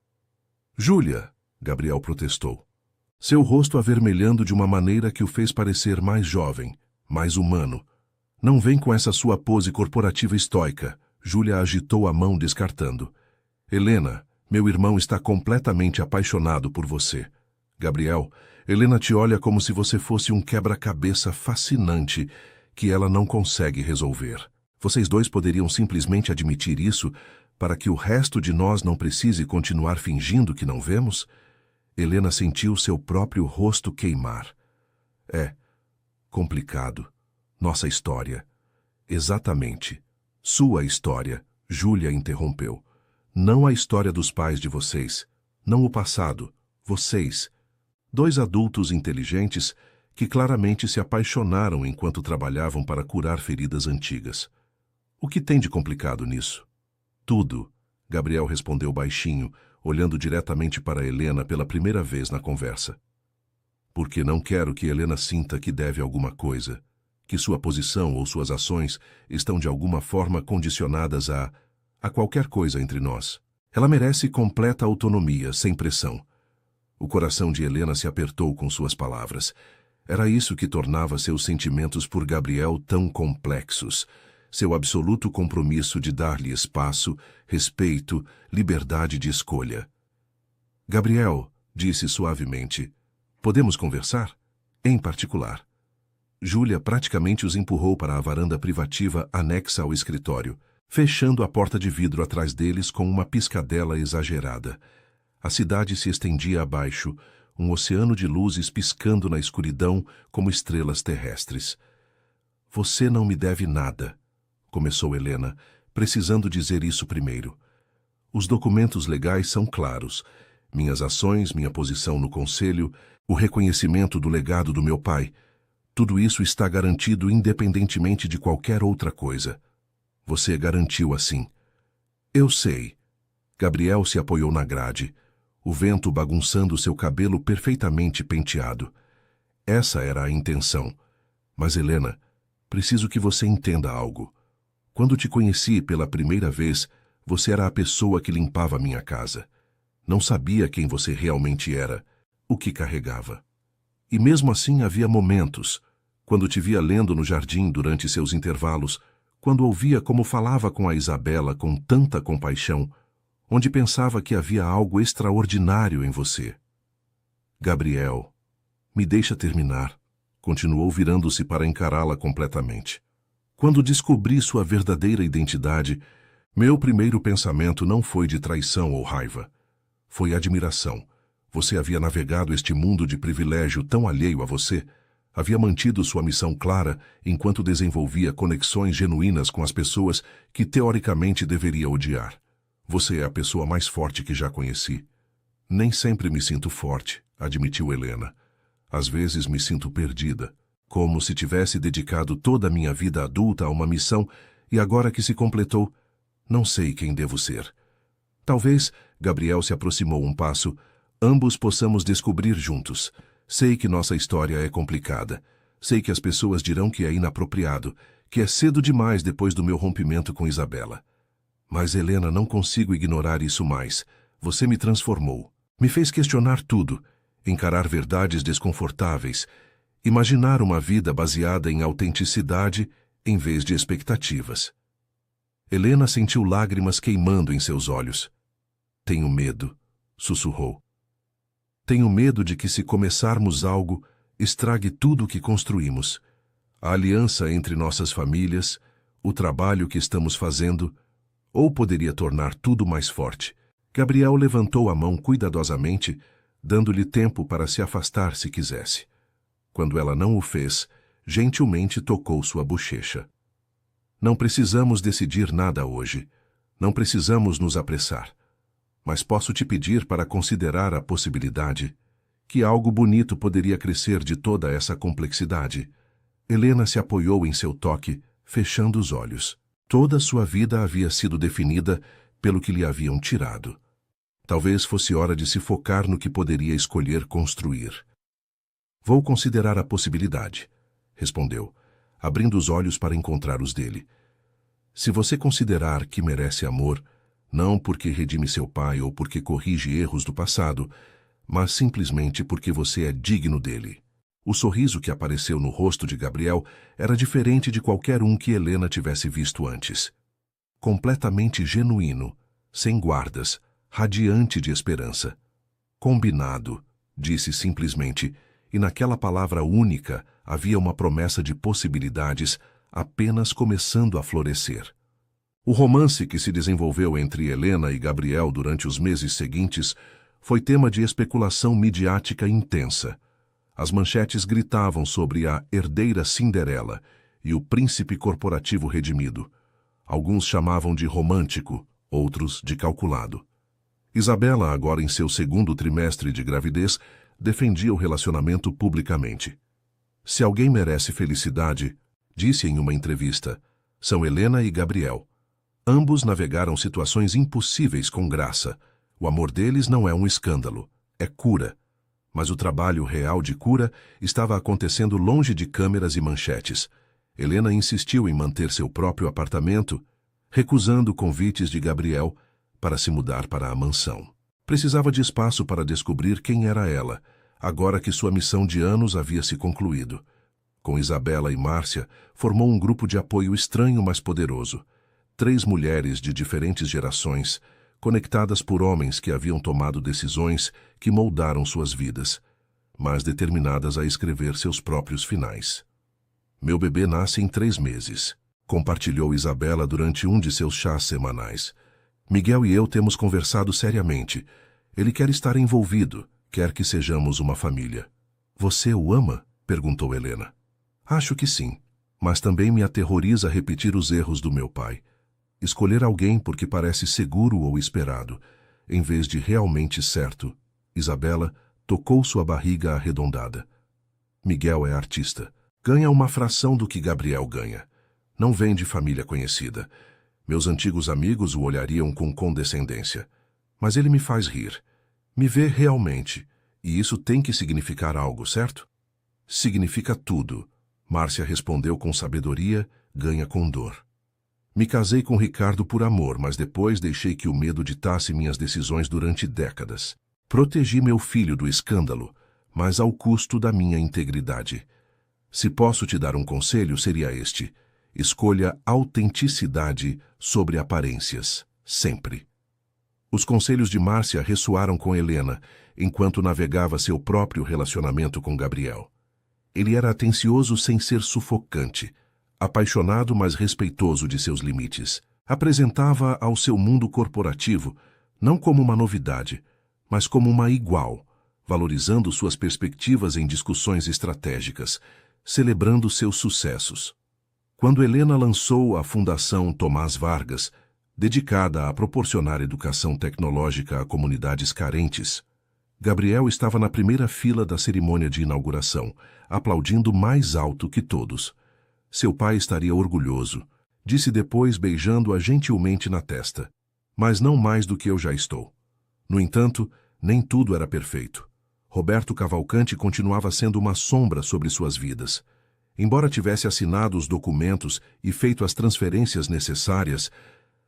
"Júlia", Gabriel protestou, seu rosto avermelhando de uma maneira que o fez parecer mais jovem, mais humano. "Não vem com essa sua pose corporativa estoica." Júlia agitou a mão descartando. "Helena, meu irmão está completamente apaixonado por você." "Gabriel, Helena te olha como se você fosse um quebra-cabeça fascinante que ela não consegue resolver. Vocês dois poderiam simplesmente admitir isso para que o resto de nós não precise continuar fingindo que não vemos?" Helena sentiu seu próprio rosto queimar. "É complicado. Nossa história." "Exatamente. Sua história", Júlia interrompeu. "Não a história dos pais de vocês. Não o passado. Vocês. 2 adultos inteligentes que claramente se apaixonaram enquanto trabalhavam para curar feridas antigas. O que tem de complicado nisso?" "Tudo." Gabriel respondeu baixinho, olhando diretamente para Helena pela primeira vez na conversa. Porque não quero que Helena sinta que deve alguma coisa, que sua posição ou suas ações estão de alguma forma condicionadas a qualquer coisa entre nós. Ela merece completa autonomia, sem pressão. O coração de Helena se apertou com suas palavras. Era isso que tornava seus sentimentos por Gabriel tão complexos. Seu absoluto compromisso de dar-lhe espaço, respeito, liberdade de escolha. Gabriel, disse suavemente, podemos conversar? Em particular. Júlia praticamente os empurrou para a varanda privativa anexa ao escritório, fechando a porta de vidro atrás deles com uma piscadela exagerada. A cidade se estendia abaixo, um oceano de luzes piscando na escuridão como estrelas terrestres. Você não me deve nada, começou Helena, precisando dizer isso primeiro. Os documentos legais são claros. Minhas ações, minha posição no conselho, o reconhecimento do legado do meu pai, tudo isso está garantido independentemente de qualquer outra coisa. Você garantiu assim. Eu sei. Gabriel se apoiou na grade, o vento bagunçando seu cabelo perfeitamente penteado. Essa era a intenção. Mas, Helena, preciso que você entenda algo. Quando te conheci pela primeira vez, você era a pessoa que limpava minha casa. Não sabia quem você realmente era, o que carregava. E mesmo assim havia momentos, quando te via lendo no jardim durante seus intervalos, quando ouvia como falava com a Isabela com tanta compaixão, onde pensava que havia algo extraordinário em você. Gabriel, me deixa terminar, continuou virando-se para encará-la completamente. Quando descobri sua verdadeira identidade, meu primeiro pensamento não foi de traição ou raiva. Foi admiração. Você havia navegado este mundo de privilégio tão alheio a você, havia mantido sua missão clara enquanto desenvolvia conexões genuínas com as pessoas que teoricamente deveria odiar. Você é a pessoa mais forte que já conheci. Nem sempre me sinto forte, admitiu Helena. Às vezes me sinto perdida, como se tivesse dedicado toda a minha vida adulta a uma missão e agora que se completou, não sei quem devo ser. Talvez, Gabriel se aproximou um passo, ambos possamos descobrir juntos. Sei que nossa história é complicada. Sei que as pessoas dirão que é inapropriado, que é cedo demais depois do meu rompimento com Isabela. Mas, Helena, não consigo ignorar isso mais. Você me transformou. Me fez questionar tudo, encarar verdades desconfortáveis, imaginar uma vida baseada em autenticidade em vez de expectativas. Helena sentiu lágrimas queimando em seus olhos. Tenho medo, sussurrou. Tenho medo de que, se começarmos algo, estrague tudo o que construímos. A aliança entre nossas famílias, o trabalho que estamos fazendo, ou poderia tornar tudo mais forte. Gabriel levantou a mão cuidadosamente, dando-lhe tempo para se afastar se quisesse. Quando ela não o fez, gentilmente tocou sua bochecha. Não precisamos decidir nada hoje. Não precisamos nos apressar. Mas posso te pedir para considerar a possibilidade que algo bonito poderia crescer de toda essa complexidade. Helena se apoiou em seu toque, fechando os olhos. Toda sua vida havia sido definida pelo que lhe haviam tirado. Talvez fosse hora de se focar no que poderia escolher construir. Vou considerar a possibilidade, respondeu, abrindo os olhos para encontrar os dele. Se você considerar que merece amor, não porque redime seu pai ou porque corrige erros do passado, mas simplesmente porque você é digno dele. O sorriso que apareceu no rosto de Gabriel era diferente de qualquer um que Helena tivesse visto antes. Completamente genuíno, sem guardas, radiante de esperança. Combinado, disse simplesmente, e naquela palavra única havia uma promessa de possibilidades apenas começando a florescer. O romance que se desenvolveu entre Helena e Gabriel durante os meses seguintes foi tema de especulação midiática intensa. As manchetes gritavam sobre a herdeira Cinderela e o príncipe corporativo redimido. Alguns chamavam de romântico, outros de calculado. Isabela, agora em seu segundo trimestre de gravidez, defendia o relacionamento publicamente. Se alguém merece felicidade, disse em uma entrevista, são Helena e Gabriel. Ambos navegaram situações impossíveis com graça. O amor deles não é um escândalo, é cura. Mas o trabalho real de cura estava acontecendo longe de câmeras e manchetes. Helena insistiu em manter seu próprio apartamento, recusando convites de Gabriel para se mudar para a mansão. Precisava de espaço para descobrir quem era ela, agora que sua missão de anos havia se concluído. Com Isabela e Márcia, formou um grupo de apoio estranho, mas poderoso. 3 mulheres de diferentes gerações, conectadas por homens que haviam tomado decisões que moldaram suas vidas, mas determinadas a escrever seus próprios finais. Meu bebê nasce em 3 meses, compartilhou Isabela durante um de seus chás semanais. Miguel e eu temos conversado seriamente. Ele quer estar envolvido, quer que sejamos uma família. Você o ama? Perguntou Helena. Acho que sim, mas também me aterroriza repetir os erros do meu pai. Escolher alguém porque parece seguro ou esperado, em vez de realmente certo. Isabela tocou sua barriga arredondada. Miguel é artista. Ganha uma fração do que Gabriel ganha. Não vem de família conhecida. Meus antigos amigos o olhariam com condescendência. Mas ele me faz rir. Me vê realmente. E isso tem que significar algo, certo? Significa tudo. Márcia respondeu com sabedoria, ganha com dor. Me casei com Ricardo por amor, mas depois deixei que o medo ditasse minhas decisões durante décadas. Protegi meu filho do escândalo, mas ao custo da minha integridade. Se posso te dar um conselho, seria este: escolha autenticidade sobre aparências, sempre. Os conselhos de Márcia ressoaram com Helena, enquanto navegava seu próprio relacionamento com Gabriel. Ele era atencioso sem ser sufocante, apaixonado mas respeitoso de seus limites. Apresentava ao seu mundo corporativo, não como uma novidade, mas como uma igual, valorizando suas perspectivas em discussões estratégicas, celebrando seus sucessos. Quando Helena lançou a Fundação Tomás Vargas, dedicada a proporcionar educação tecnológica a comunidades carentes, Gabriel estava na primeira fila da cerimônia de inauguração, aplaudindo mais alto que todos. Seu pai estaria orgulhoso, disse depois, beijando-a gentilmente na testa. Mas não mais do que eu já estou. No entanto, nem tudo era perfeito. Roberto Cavalcante continuava sendo uma sombra sobre suas vidas. Embora tivesse assinado os documentos e feito as transferências necessárias,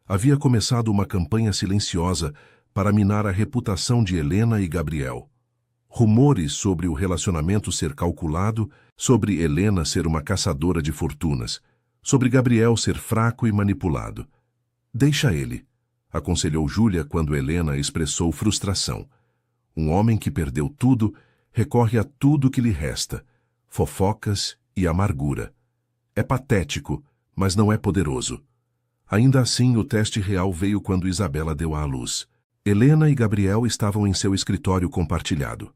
havia começado uma campanha silenciosa para minar a reputação de Helena e Gabriel. Rumores sobre o relacionamento ser calculado, sobre Helena ser uma caçadora de fortunas, sobre Gabriel ser fraco e manipulado. Deixa ele, aconselhou Júlia quando Helena expressou frustração. Um homem que perdeu tudo recorre a tudo que lhe resta, fofocas e amargura. É patético, mas não é poderoso. Ainda assim, o teste real veio quando Isabela deu à luz. Helena e Gabriel estavam em seu escritório compartilhado.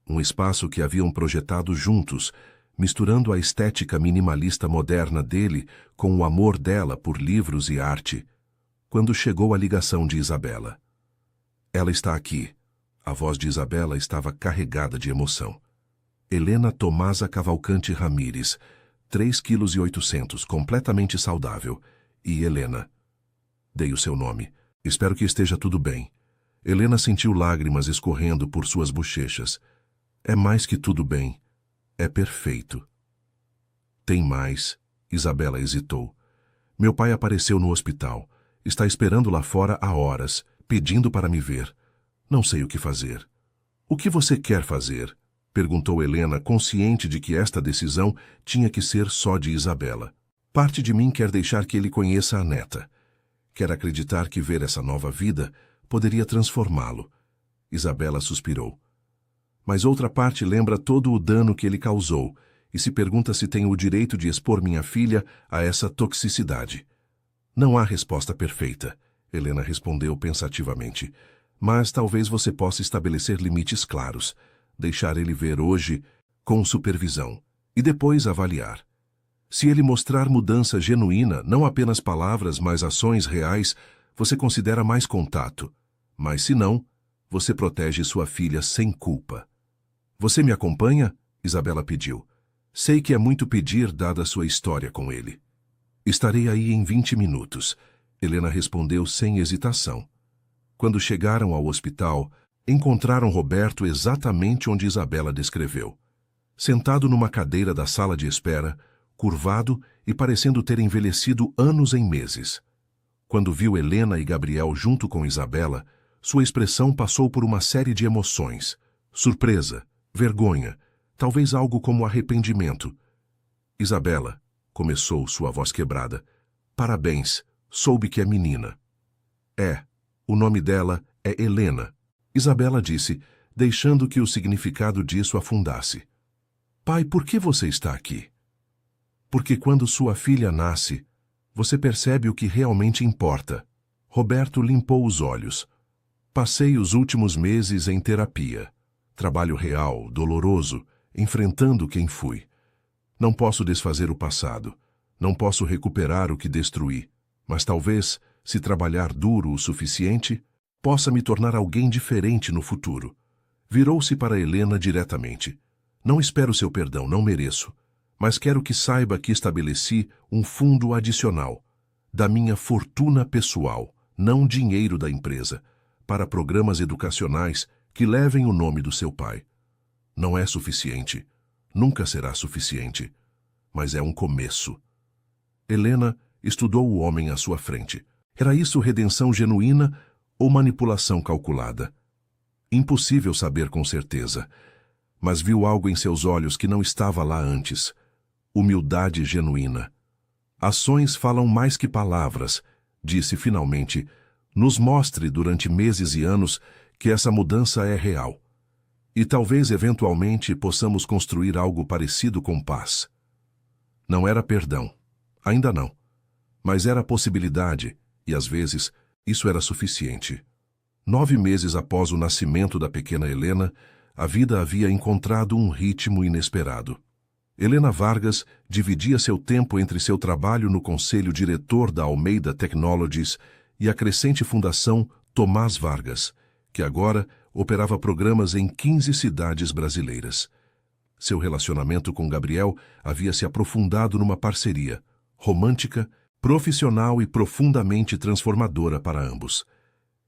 Um espaço que haviam projetado juntos, misturando a estética minimalista moderna dele com o amor dela por livros e arte, quando chegou a ligação de Isabela. Ela está aqui. A voz de Isabela estava carregada de emoção. Helena Tomasa Cavalcante Ramires, 3,8 kg, completamente saudável. E Helena. Dei o seu nome. Espero que esteja tudo bem. Helena sentiu lágrimas escorrendo por suas bochechas. É mais que tudo bem. É perfeito. Tem mais. Isabela hesitou. Meu pai apareceu no hospital. Está esperando lá fora há horas, pedindo para me ver. Não sei o que fazer. O que você quer fazer? Perguntou Helena, consciente de que esta decisão tinha que ser só de Isabela. Parte de mim quer deixar que ele conheça a neta. Quer acreditar que ver essa nova vida poderia transformá-lo. Isabela suspirou. Mas outra parte lembra todo o dano que ele causou e se pergunta se tenho o direito de expor minha filha a essa toxicidade. Não há resposta perfeita, Helena respondeu pensativamente. Mas talvez você possa estabelecer limites claros, deixar ele ver hoje com supervisão e depois avaliar. Se ele mostrar mudança genuína, não apenas palavras, mas ações reais, você considera mais contato. Mas se não, você protege sua filha sem culpa. Você me acompanha? Isabela pediu. Sei que é muito pedir dada sua história com ele. Estarei aí em 20 minutos. Helena respondeu sem hesitação. Quando chegaram ao hospital, encontraram Roberto exatamente onde Isabela descreveu. Sentado numa cadeira da sala de espera, curvado e parecendo ter envelhecido anos em meses. Quando viu Helena e Gabriel junto com Isabela, sua expressão passou por uma série de emoções. Surpresa, vergonha, talvez algo como arrependimento. Isabela, começou sua voz quebrada. Parabéns, soube que é menina. O nome dela é Helena. Isabela disse, deixando que o significado disso afundasse. Pai, por que você está aqui? Porque quando sua filha nasce, você percebe o que realmente importa. Roberto limpou os olhos. Passei os últimos meses em terapia. Trabalho real, doloroso, enfrentando quem fui. Não posso desfazer o passado. Não posso recuperar o que destruí. Mas talvez, se trabalhar duro o suficiente, possa me tornar alguém diferente no futuro. Virou-se para Helena diretamente. Não espero seu perdão, não mereço. Mas quero que saiba que estabeleci um fundo adicional, da minha fortuna pessoal, não dinheiro da empresa, para programas educacionais que levem o nome do seu pai. Não é suficiente, nunca será suficiente, mas é um começo. Helena estudou o homem à sua frente. Era isso redenção genuína ou manipulação calculada? Impossível saber com certeza, mas viu algo em seus olhos que não estava lá antes. Humildade genuína. Ações falam mais que palavras, disse finalmente. Nos mostre durante meses e anos que essa mudança é real. E talvez eventualmente possamos construir algo parecido com paz. Não era perdão, ainda não. Mas era possibilidade, e às vezes isso era suficiente. 9 meses após o nascimento da pequena Helena, a vida havia encontrado um ritmo inesperado. Helena Vargas dividia seu tempo entre seu trabalho no conselho diretor da Almeida Technologies e a crescente fundação Tomás Vargas, que agora operava programas em 15 cidades brasileiras. Seu relacionamento com Gabriel havia se aprofundado numa parceria romântica, profissional e profundamente transformadora para ambos.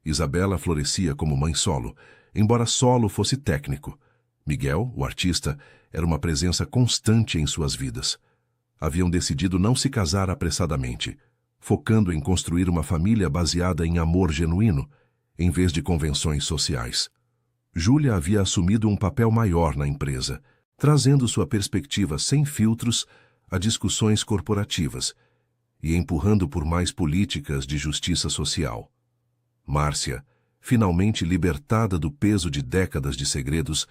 Isabela florescia como mãe solo, embora solo fosse técnico. Miguel, o artista, era uma presença constante em suas vidas. Haviam decidido não se casar apressadamente, focando em construir uma família baseada em amor genuíno, em vez de convenções sociais. Júlia havia assumido um papel maior na empresa, trazendo sua perspectiva sem filtros a discussões corporativas e empurrando por mais políticas de justiça social. Márcia, finalmente libertada do peso de décadas de segredos,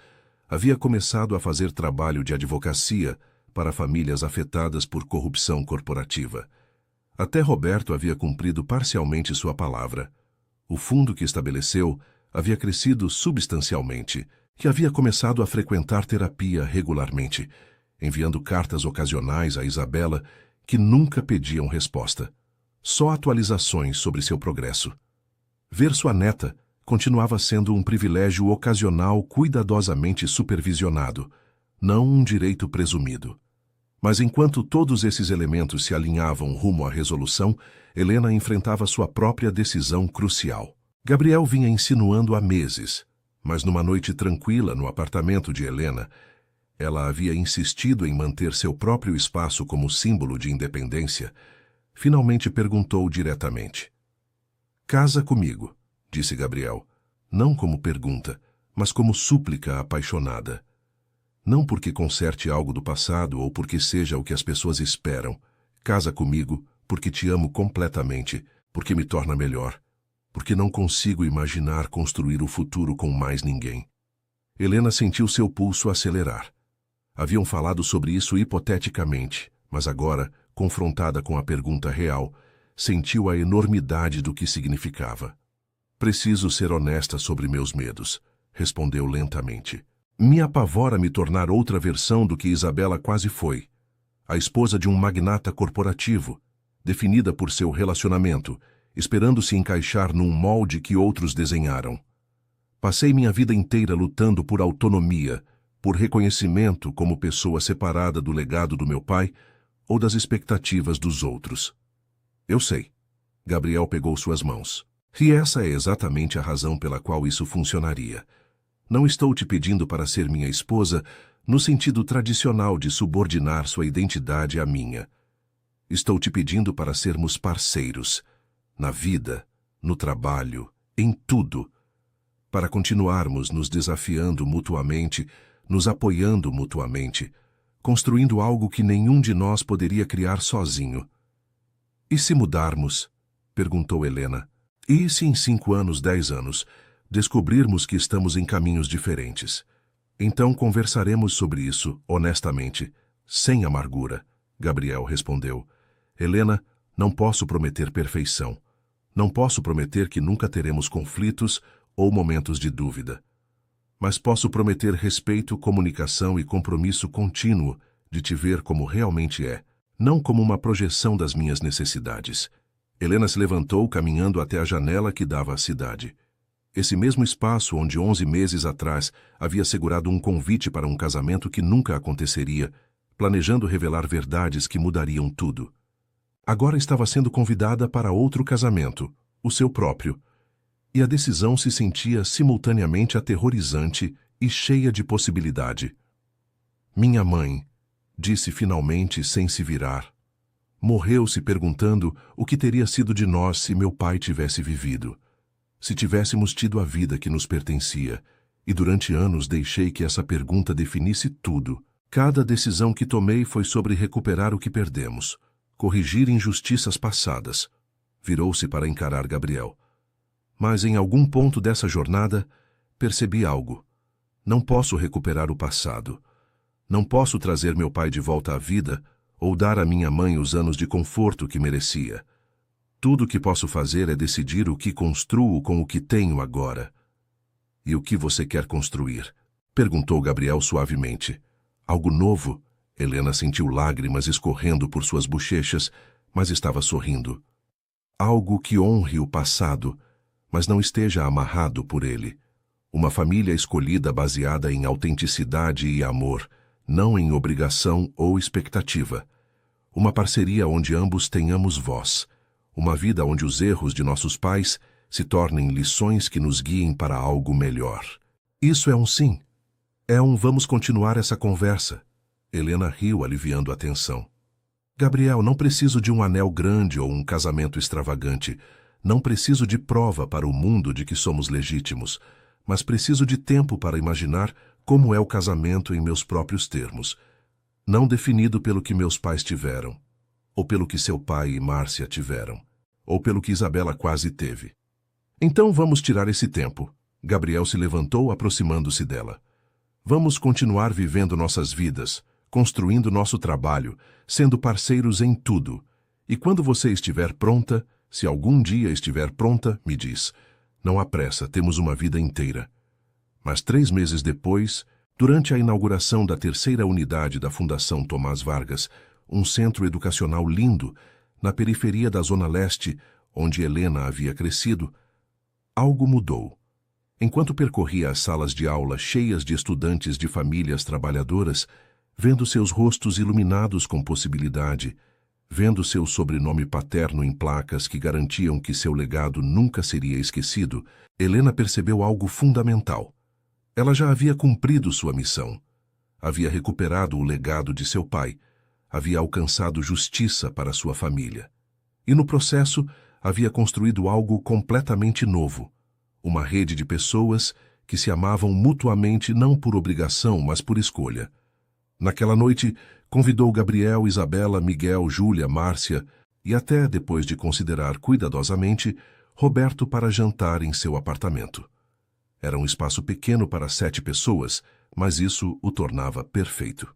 havia começado a fazer trabalho de advocacia para famílias afetadas por corrupção corporativa. Até Roberto havia cumprido parcialmente sua palavra. O fundo que estabeleceu havia crescido substancialmente e havia começado a frequentar terapia regularmente, enviando cartas ocasionais a Isabela que nunca pediam resposta. Só atualizações sobre seu progresso. Ver sua neta continuava sendo um privilégio ocasional cuidadosamente supervisionado, não um direito presumido. Mas enquanto todos esses elementos se alinhavam rumo à resolução, Helena enfrentava sua própria decisão crucial. Gabriel vinha insinuando há meses, mas numa noite tranquila no apartamento de Helena, ela havia insistido em manter seu próprio espaço como símbolo de independência, finalmente perguntou diretamente. Casa comigo, disse Gabriel, não como pergunta, mas como súplica apaixonada. Não porque conserte algo do passado ou porque seja o que as pessoas esperam. Casa comigo porque te amo completamente, porque me torna melhor, porque não consigo imaginar construir o futuro com mais ninguém. Helena sentiu seu pulso acelerar. Haviam falado sobre isso hipoteticamente, mas agora, confrontada com a pergunta real, sentiu a enormidade do que significava. Preciso ser honesta sobre meus medos, respondeu lentamente. Me apavora me tornar outra versão do que Isabela quase foi, a esposa de um magnata corporativo, definida por seu relacionamento, esperando se encaixar num molde que outros desenharam. Passei minha vida inteira lutando por autonomia, por reconhecimento como pessoa separada do legado do meu pai ou das expectativas dos outros. Eu sei, Gabriel pegou suas mãos. E essa é exatamente a razão pela qual isso funcionaria. Não estou te pedindo para ser minha esposa no sentido tradicional de subordinar sua identidade à minha. Estou te pedindo para sermos parceiros, na vida, no trabalho, em tudo, para continuarmos nos desafiando mutuamente, nos apoiando mutuamente, construindo algo que nenhum de nós poderia criar sozinho. E se mudarmos? Perguntou Helena. E se em 5 anos, 10 anos, descobrirmos que estamos em caminhos diferentes? Então conversaremos sobre isso, honestamente, sem amargura, Gabriel respondeu. Helena, não posso prometer perfeição. Não posso prometer que nunca teremos conflitos ou momentos de dúvida. Mas posso prometer respeito, comunicação e compromisso contínuo de te ver como realmente é, não como uma projeção das minhas necessidades. Helena se levantou, caminhando até a janela que dava à cidade. Esse mesmo espaço onde 11 meses atrás havia segurado um convite para um casamento que nunca aconteceria, planejando revelar verdades que mudariam tudo. Agora estava sendo convidada para outro casamento, o seu próprio, e a decisão se sentia simultaneamente aterrorizante e cheia de possibilidade. Minha mãe, disse finalmente sem se virar, morreu se perguntando o que teria sido de nós se meu pai tivesse vivido. Se tivéssemos tido a vida que nos pertencia, e durante anos deixei que essa pergunta definisse tudo. Cada decisão que tomei foi sobre recuperar o que perdemos, corrigir injustiças passadas. Virou-se para encarar Gabriel. Mas em algum ponto dessa jornada, percebi algo. Não posso recuperar o passado. Não posso trazer meu pai de volta à vida ou dar à minha mãe os anos de conforto que merecia. Tudo o que posso fazer é decidir o que construo com o que tenho agora. E o que você quer construir? Perguntou Gabriel suavemente. Algo novo? Helena sentiu lágrimas escorrendo por suas bochechas, mas estava sorrindo. Algo que honre o passado, mas não esteja amarrado por ele. Uma família escolhida baseada em autenticidade e amor, não em obrigação ou expectativa. Uma parceria onde ambos tenhamos voz. Uma vida onde os erros de nossos pais se tornem lições que nos guiem para algo melhor. Isso é um sim. É um vamos continuar essa conversa. Helena riu, aliviando a tensão. Gabriel, não preciso de um anel grande ou um casamento extravagante. Não preciso de prova para o mundo de que somos legítimos, mas preciso de tempo para imaginar como é o casamento em meus próprios termos, não definido pelo que meus pais tiveram, ou pelo que seu pai e Márcia tiveram, ou pelo que Isabela quase teve. Então vamos tirar esse tempo. Gabriel se levantou, aproximando-se dela. Vamos continuar vivendo nossas vidas, construindo nosso trabalho, sendo parceiros em tudo. E quando você estiver pronta, se algum dia estiver pronta, me diz. Não há pressa, temos uma vida inteira. Mas 3 meses depois, durante a inauguração da 3ª unidade da Fundação Tomás Vargas, um centro educacional lindo, na periferia da Zona Leste, onde Helena havia crescido, algo mudou. Enquanto percorria as salas de aula cheias de estudantes de famílias trabalhadoras, vendo seus rostos iluminados com possibilidade, vendo seu sobrenome paterno em placas que garantiam que seu legado nunca seria esquecido, Helena percebeu algo fundamental. Ela já havia cumprido sua missão. Havia recuperado o legado de seu pai. Havia alcançado justiça para sua família. E no processo, havia construído algo completamente novo. Uma rede de pessoas que se amavam mutuamente não por obrigação, mas por escolha. Naquela noite, convidou Gabriel, Isabela, Miguel, Júlia, Márcia e até, depois de considerar cuidadosamente, Roberto para jantar em seu apartamento. Era um espaço pequeno para 7 pessoas, mas isso o tornava perfeito.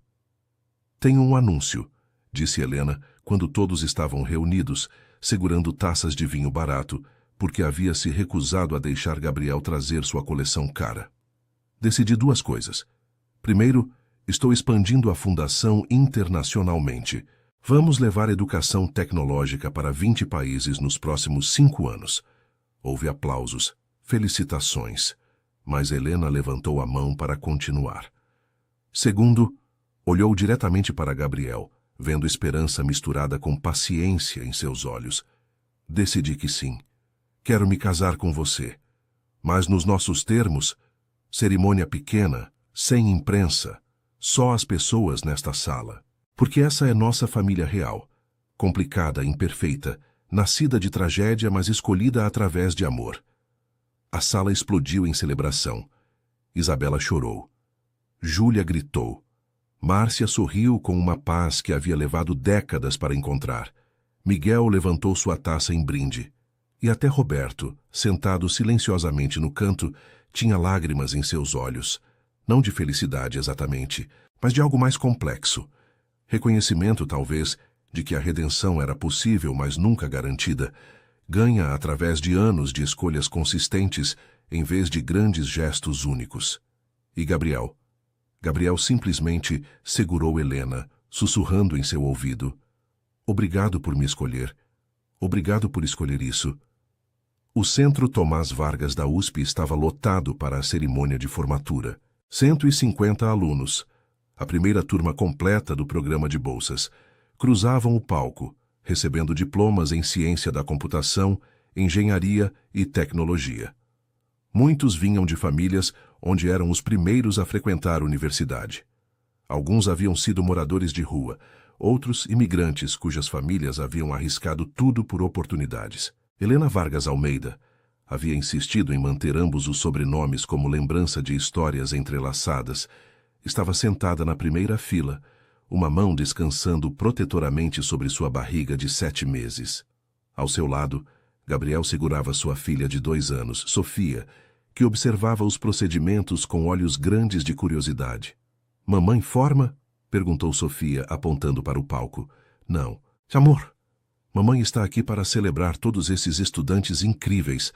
Tenho um anúncio, disse Helena, quando todos estavam reunidos, segurando taças de vinho barato, porque havia se recusado a deixar Gabriel trazer sua coleção cara. Decidi 2 coisas. Primeiro, estou expandindo a fundação internacionalmente. Vamos levar educação tecnológica para 20 países nos próximos 5 anos. Houve aplausos, felicitações, mas Helena levantou a mão para continuar. Segundo, olhou diretamente para Gabriel, vendo esperança misturada com paciência em seus olhos. Decidi que sim. Quero me casar com você. Mas nos nossos termos, cerimônia pequena, sem imprensa, só as pessoas nesta sala. Porque essa é nossa família real, complicada, imperfeita, nascida de tragédia, mas escolhida através de amor. A sala explodiu em celebração. Isabela chorou. Júlia gritou. Márcia sorriu com uma paz que havia levado décadas para encontrar. Miguel levantou sua taça em brinde. E até Roberto, sentado silenciosamente no canto, tinha lágrimas em seus olhos. Não de felicidade exatamente, mas de algo mais complexo. Reconhecimento, talvez, de que a redenção era possível, mas nunca garantida, ganha através de anos de escolhas consistentes em vez de grandes gestos únicos. E Gabriel? Gabriel simplesmente segurou Helena, sussurrando em seu ouvido. Obrigado por me escolher. Obrigado por escolher isso. O Centro Tomás Vargas da USP estava lotado para a cerimônia de formatura. 150 alunos, a primeira turma completa do programa de bolsas, cruzavam o palco, recebendo diplomas em ciência da computação, engenharia e tecnologia. Muitos vinham de famílias onde eram os primeiros a frequentar a universidade. Alguns haviam sido moradores de rua, outros imigrantes cujas famílias haviam arriscado tudo por oportunidades. Helena Vargas Almeida havia insistido em manter ambos os sobrenomes como lembrança de histórias entrelaçadas. Estava sentada na primeira fila, uma mão descansando protetoramente sobre sua barriga de 7 meses. Ao seu lado, Gabriel segurava sua filha de 2 anos, Sofia, que observava os procedimentos com olhos grandes de curiosidade. "Mamãe forma?" perguntou Sofia, apontando para o palco. "Não. Amor, mamãe está aqui para celebrar todos esses estudantes incríveis."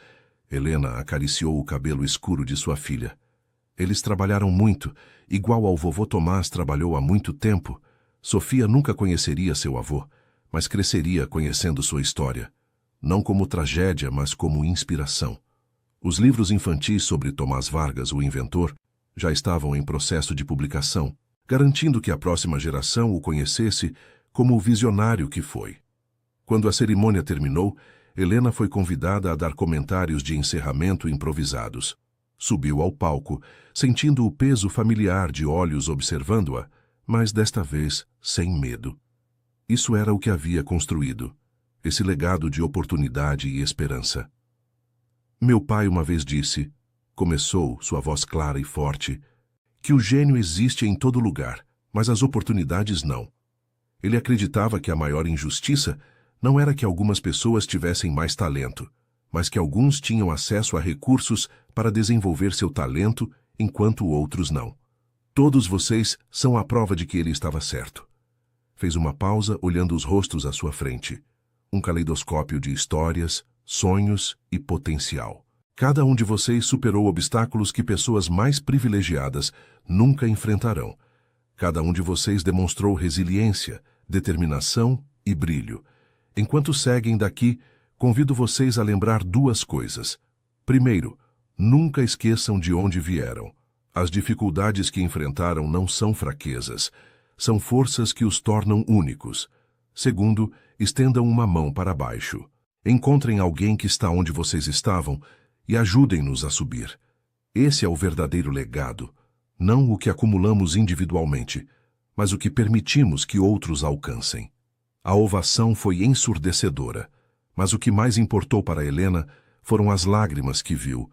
Helena acariciou o cabelo escuro de sua filha. "Eles trabalharam muito, igual ao vovô Tomás trabalhou há muito tempo." Sofia nunca conheceria seu avô, mas cresceria conhecendo sua história. Não como tragédia, mas como inspiração. Os livros infantis sobre Tomás Vargas, o inventor, já estavam em processo de publicação, garantindo que a próxima geração o conhecesse como o visionário que foi. Quando a cerimônia terminou, Helena foi convidada a dar comentários de encerramento improvisados. Subiu ao palco, sentindo o peso familiar de olhos observando-a, mas desta vez sem medo. Isso era o que havia construído, esse legado de oportunidade e esperança. "Meu pai uma vez disse", começou, sua voz clara e forte, "que o gênio existe em todo lugar, mas as oportunidades não. Ele acreditava que a maior injustiça não era que algumas pessoas tivessem mais talento, mas que alguns tinham acesso a recursos para desenvolver seu talento enquanto outros não. Todos vocês são a prova de que ele estava certo." Fez uma pausa olhando os rostos à sua frente. Um caleidoscópio de histórias, sonhos e potencial. Cada um de vocês superou obstáculos que pessoas mais privilegiadas nunca enfrentarão. Cada um de vocês demonstrou resiliência, determinação e brilho. Enquanto seguem daqui, convido vocês a lembrar 2 coisas. Primeiro, nunca esqueçam de onde vieram. As dificuldades que enfrentaram não são fraquezas, são forças que os tornam únicos. Segundo, estendam uma mão para baixo. Encontrem alguém que está onde vocês estavam e ajudem-nos a subir. Esse é o verdadeiro legado, não o que acumulamos individualmente, mas o que permitimos que outros alcancem. A ovação foi ensurdecedora, mas o que mais importou para Helena foram as lágrimas que viu.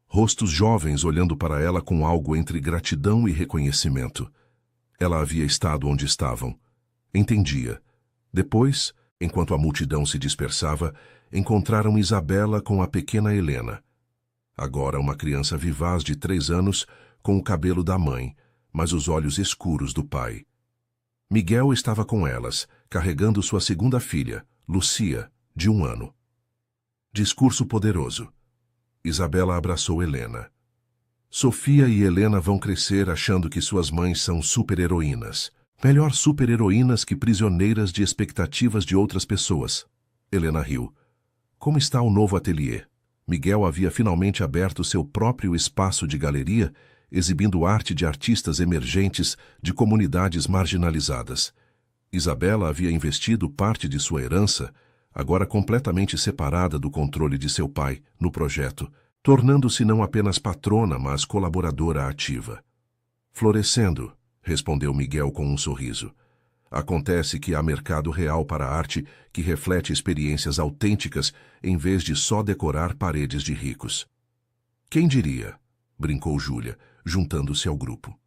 Rostos jovens olhando para ela com algo entre gratidão e reconhecimento. Ela havia estado onde estavam. Entendia. Depois, enquanto a multidão se dispersava, encontraram Isabela com a pequena Helena. Agora uma criança vivaz de 3 anos, com o cabelo da mãe, mas os olhos escuros do pai. Miguel estava com elas, carregando sua segunda filha, Lucia, de 1 ano. Discurso poderoso. Isabela abraçou Helena. Sofia e Helena vão crescer achando que suas mães são super-heroínas. Melhor super-heroínas que prisioneiras de expectativas de outras pessoas. Helena riu. Como está o novo ateliê? Miguel havia finalmente aberto seu próprio espaço de galeria, exibindo arte de artistas emergentes de comunidades marginalizadas. Isabela havia investido parte de sua herança, agora completamente separada do controle de seu pai no projeto, tornando-se não apenas patrona, mas colaboradora ativa. Florescendo, respondeu Miguel com um sorriso. Acontece que há mercado real para a arte que reflete experiências autênticas em vez de só decorar paredes de ricos. Quem diria? Brincou Júlia, juntando-se ao grupo.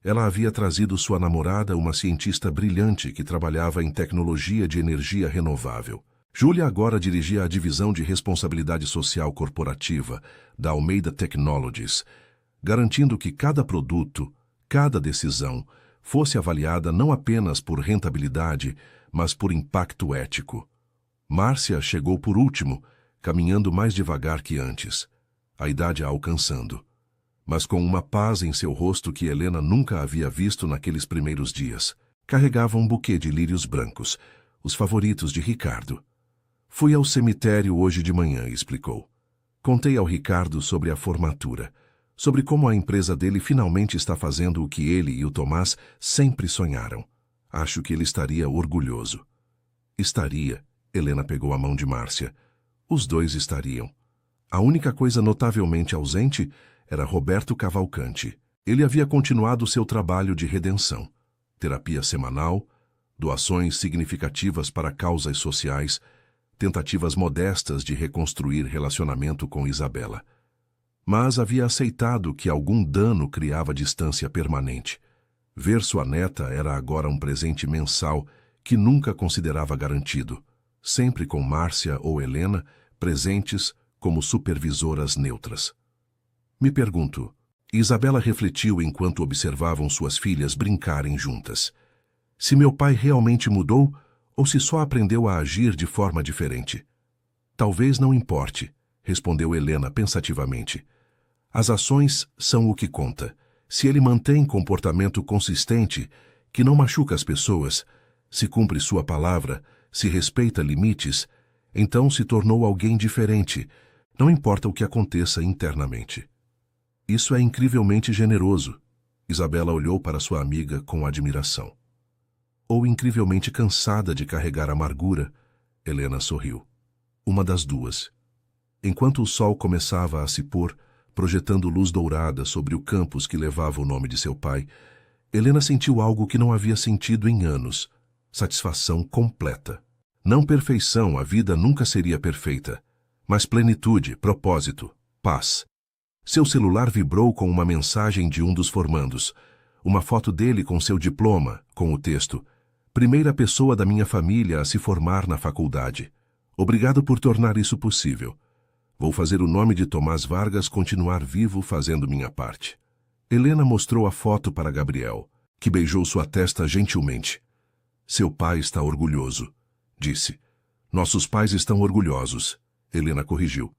Ela havia trazido sua namorada, uma cientista brilhante que trabalhava em tecnologia de energia renovável. Júlia agora dirigia a divisão de responsabilidade social corporativa da Almeida Technologies, garantindo que cada produto, cada decisão, fosse avaliada não apenas por rentabilidade, mas por impacto ético. Márcia chegou por último, caminhando mais devagar que antes, a idade a alcançando, mas com uma paz em seu rosto que Helena nunca havia visto naqueles primeiros dias. Carregava um buquê de lírios brancos, os favoritos de Ricardo. Fui ao cemitério hoje de manhã, explicou. Contei ao Ricardo sobre a formatura, sobre como a empresa dele finalmente está fazendo o que ele e o Tomás sempre sonharam. Acho que ele estaria orgulhoso. Estaria, Helena pegou a mão de Márcia. Os dois estariam. A única coisa notavelmente ausente era Roberto Cavalcante. Ele havia continuado seu trabalho de redenção. Terapia semanal, doações significativas para causas sociais, tentativas modestas de reconstruir relacionamento com Isabela. Mas havia aceitado que algum dano criava distância permanente. Ver sua neta era agora um presente mensal que nunca considerava garantido, sempre com Márcia ou Helena presentes como supervisoras neutras. Me pergunto, Isabela refletiu enquanto observavam suas filhas brincarem juntas. Se meu pai realmente mudou ou se só aprendeu a agir de forma diferente? Talvez não importe, respondeu Helena pensativamente. As ações são o que conta. Se ele mantém comportamento consistente, que não machuca as pessoas, se cumpre sua palavra, se respeita limites, então se tornou alguém diferente, não importa o que aconteça internamente. Isso é incrivelmente generoso. Isabela olhou para sua amiga com admiração. Ou incrivelmente cansada de carregar amargura, Helena sorriu. Uma das duas. Enquanto o sol começava a se pôr, projetando luz dourada sobre o campus que levava o nome de seu pai, Helena sentiu algo que não havia sentido em anos: satisfação completa. Não perfeição, a vida nunca seria perfeita, mas plenitude, propósito, paz. Seu celular vibrou com uma mensagem de um dos formandos, uma foto dele com seu diploma, com o texto: primeira pessoa da minha família a se formar na faculdade. Obrigado por tornar isso possível. Vou fazer o nome de Tomás Vargas continuar vivo fazendo minha parte. Helena mostrou a foto para Gabriel, que beijou sua testa gentilmente. Seu pai está orgulhoso, disse. Nossos pais estão orgulhosos, Helena corrigiu.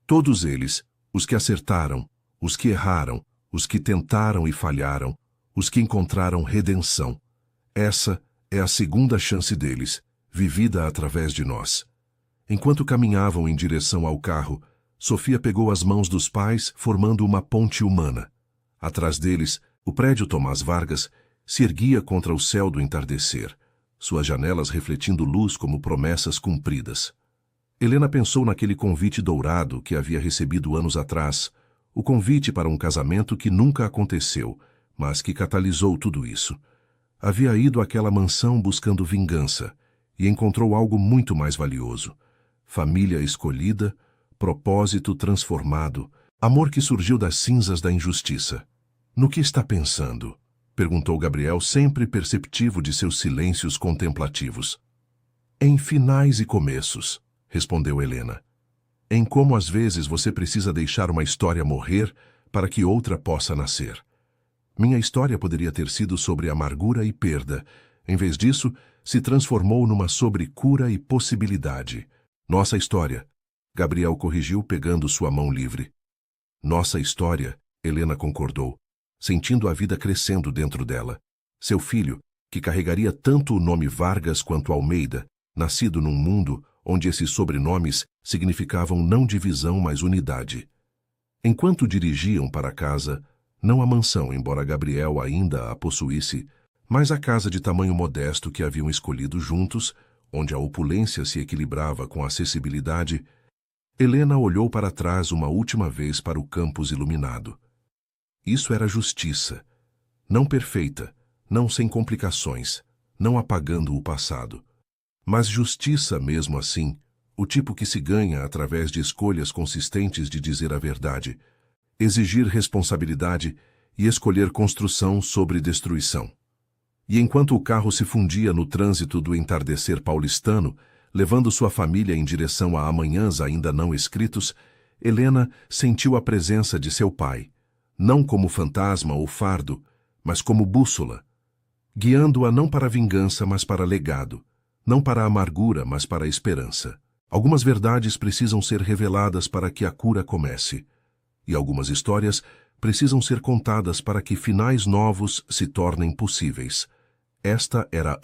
Todos eles, os que acertaram, os que erraram, os que tentaram e falharam, os que encontraram redenção. Essa é a segunda chance deles, vivida através de nós. Enquanto caminhavam em direção ao carro, Sofia pegou as mãos dos pais, formando uma ponte humana. Atrás deles, o prédio Tomás Vargas se erguia contra o céu do entardecer, suas janelas refletindo luz como promessas cumpridas. Helena pensou naquele convite dourado que havia recebido anos atrás, o convite para um casamento que nunca aconteceu, mas que catalisou tudo isso. Havia ido àquela mansão buscando vingança e encontrou algo muito mais valioso: família escolhida, propósito transformado, amor que surgiu das cinzas da injustiça. No que está pensando? Perguntou Gabriel, sempre perceptivo de seus silêncios contemplativos. Em finais e começos, respondeu Helena. Em como às vezes você precisa deixar uma história morrer para que outra possa nascer. Minha história poderia ter sido sobre amargura e perda. Em vez disso, se transformou numa sobre cura e possibilidade. Nossa história, Gabriel corrigiu pegando sua mão livre. Nossa história, Helena concordou, sentindo a vida crescendo dentro dela. Seu filho, que carregaria tanto o nome Vargas quanto Almeida, nascido num mundo onde esses sobrenomes significavam não divisão, mas unidade. Enquanto dirigiam para casa, não a mansão, embora Gabriel ainda a possuísse, mas a casa de tamanho modesto que haviam escolhido juntos, onde a opulência se equilibrava com a acessibilidade, Helena olhou para trás uma última vez para o campus iluminado. Isso era justiça. Não perfeita, não sem complicações, não apagando o passado. Mas justiça mesmo assim, o tipo que se ganha através de escolhas consistentes de dizer a verdade, exigir responsabilidade e escolher construção sobre destruição. E enquanto o carro se fundia no trânsito do entardecer paulistano, levando sua família em direção a amanhãs ainda não escritos, Helena sentiu a presença de seu pai, não como fantasma ou fardo, mas como bússola, guiando-a não para a vingança, mas para legado, não para a amargura, mas para a esperança. Algumas verdades precisam ser reveladas para que a cura comece, e algumas histórias precisam ser contadas para que finais novos se tornem possíveis. Esta era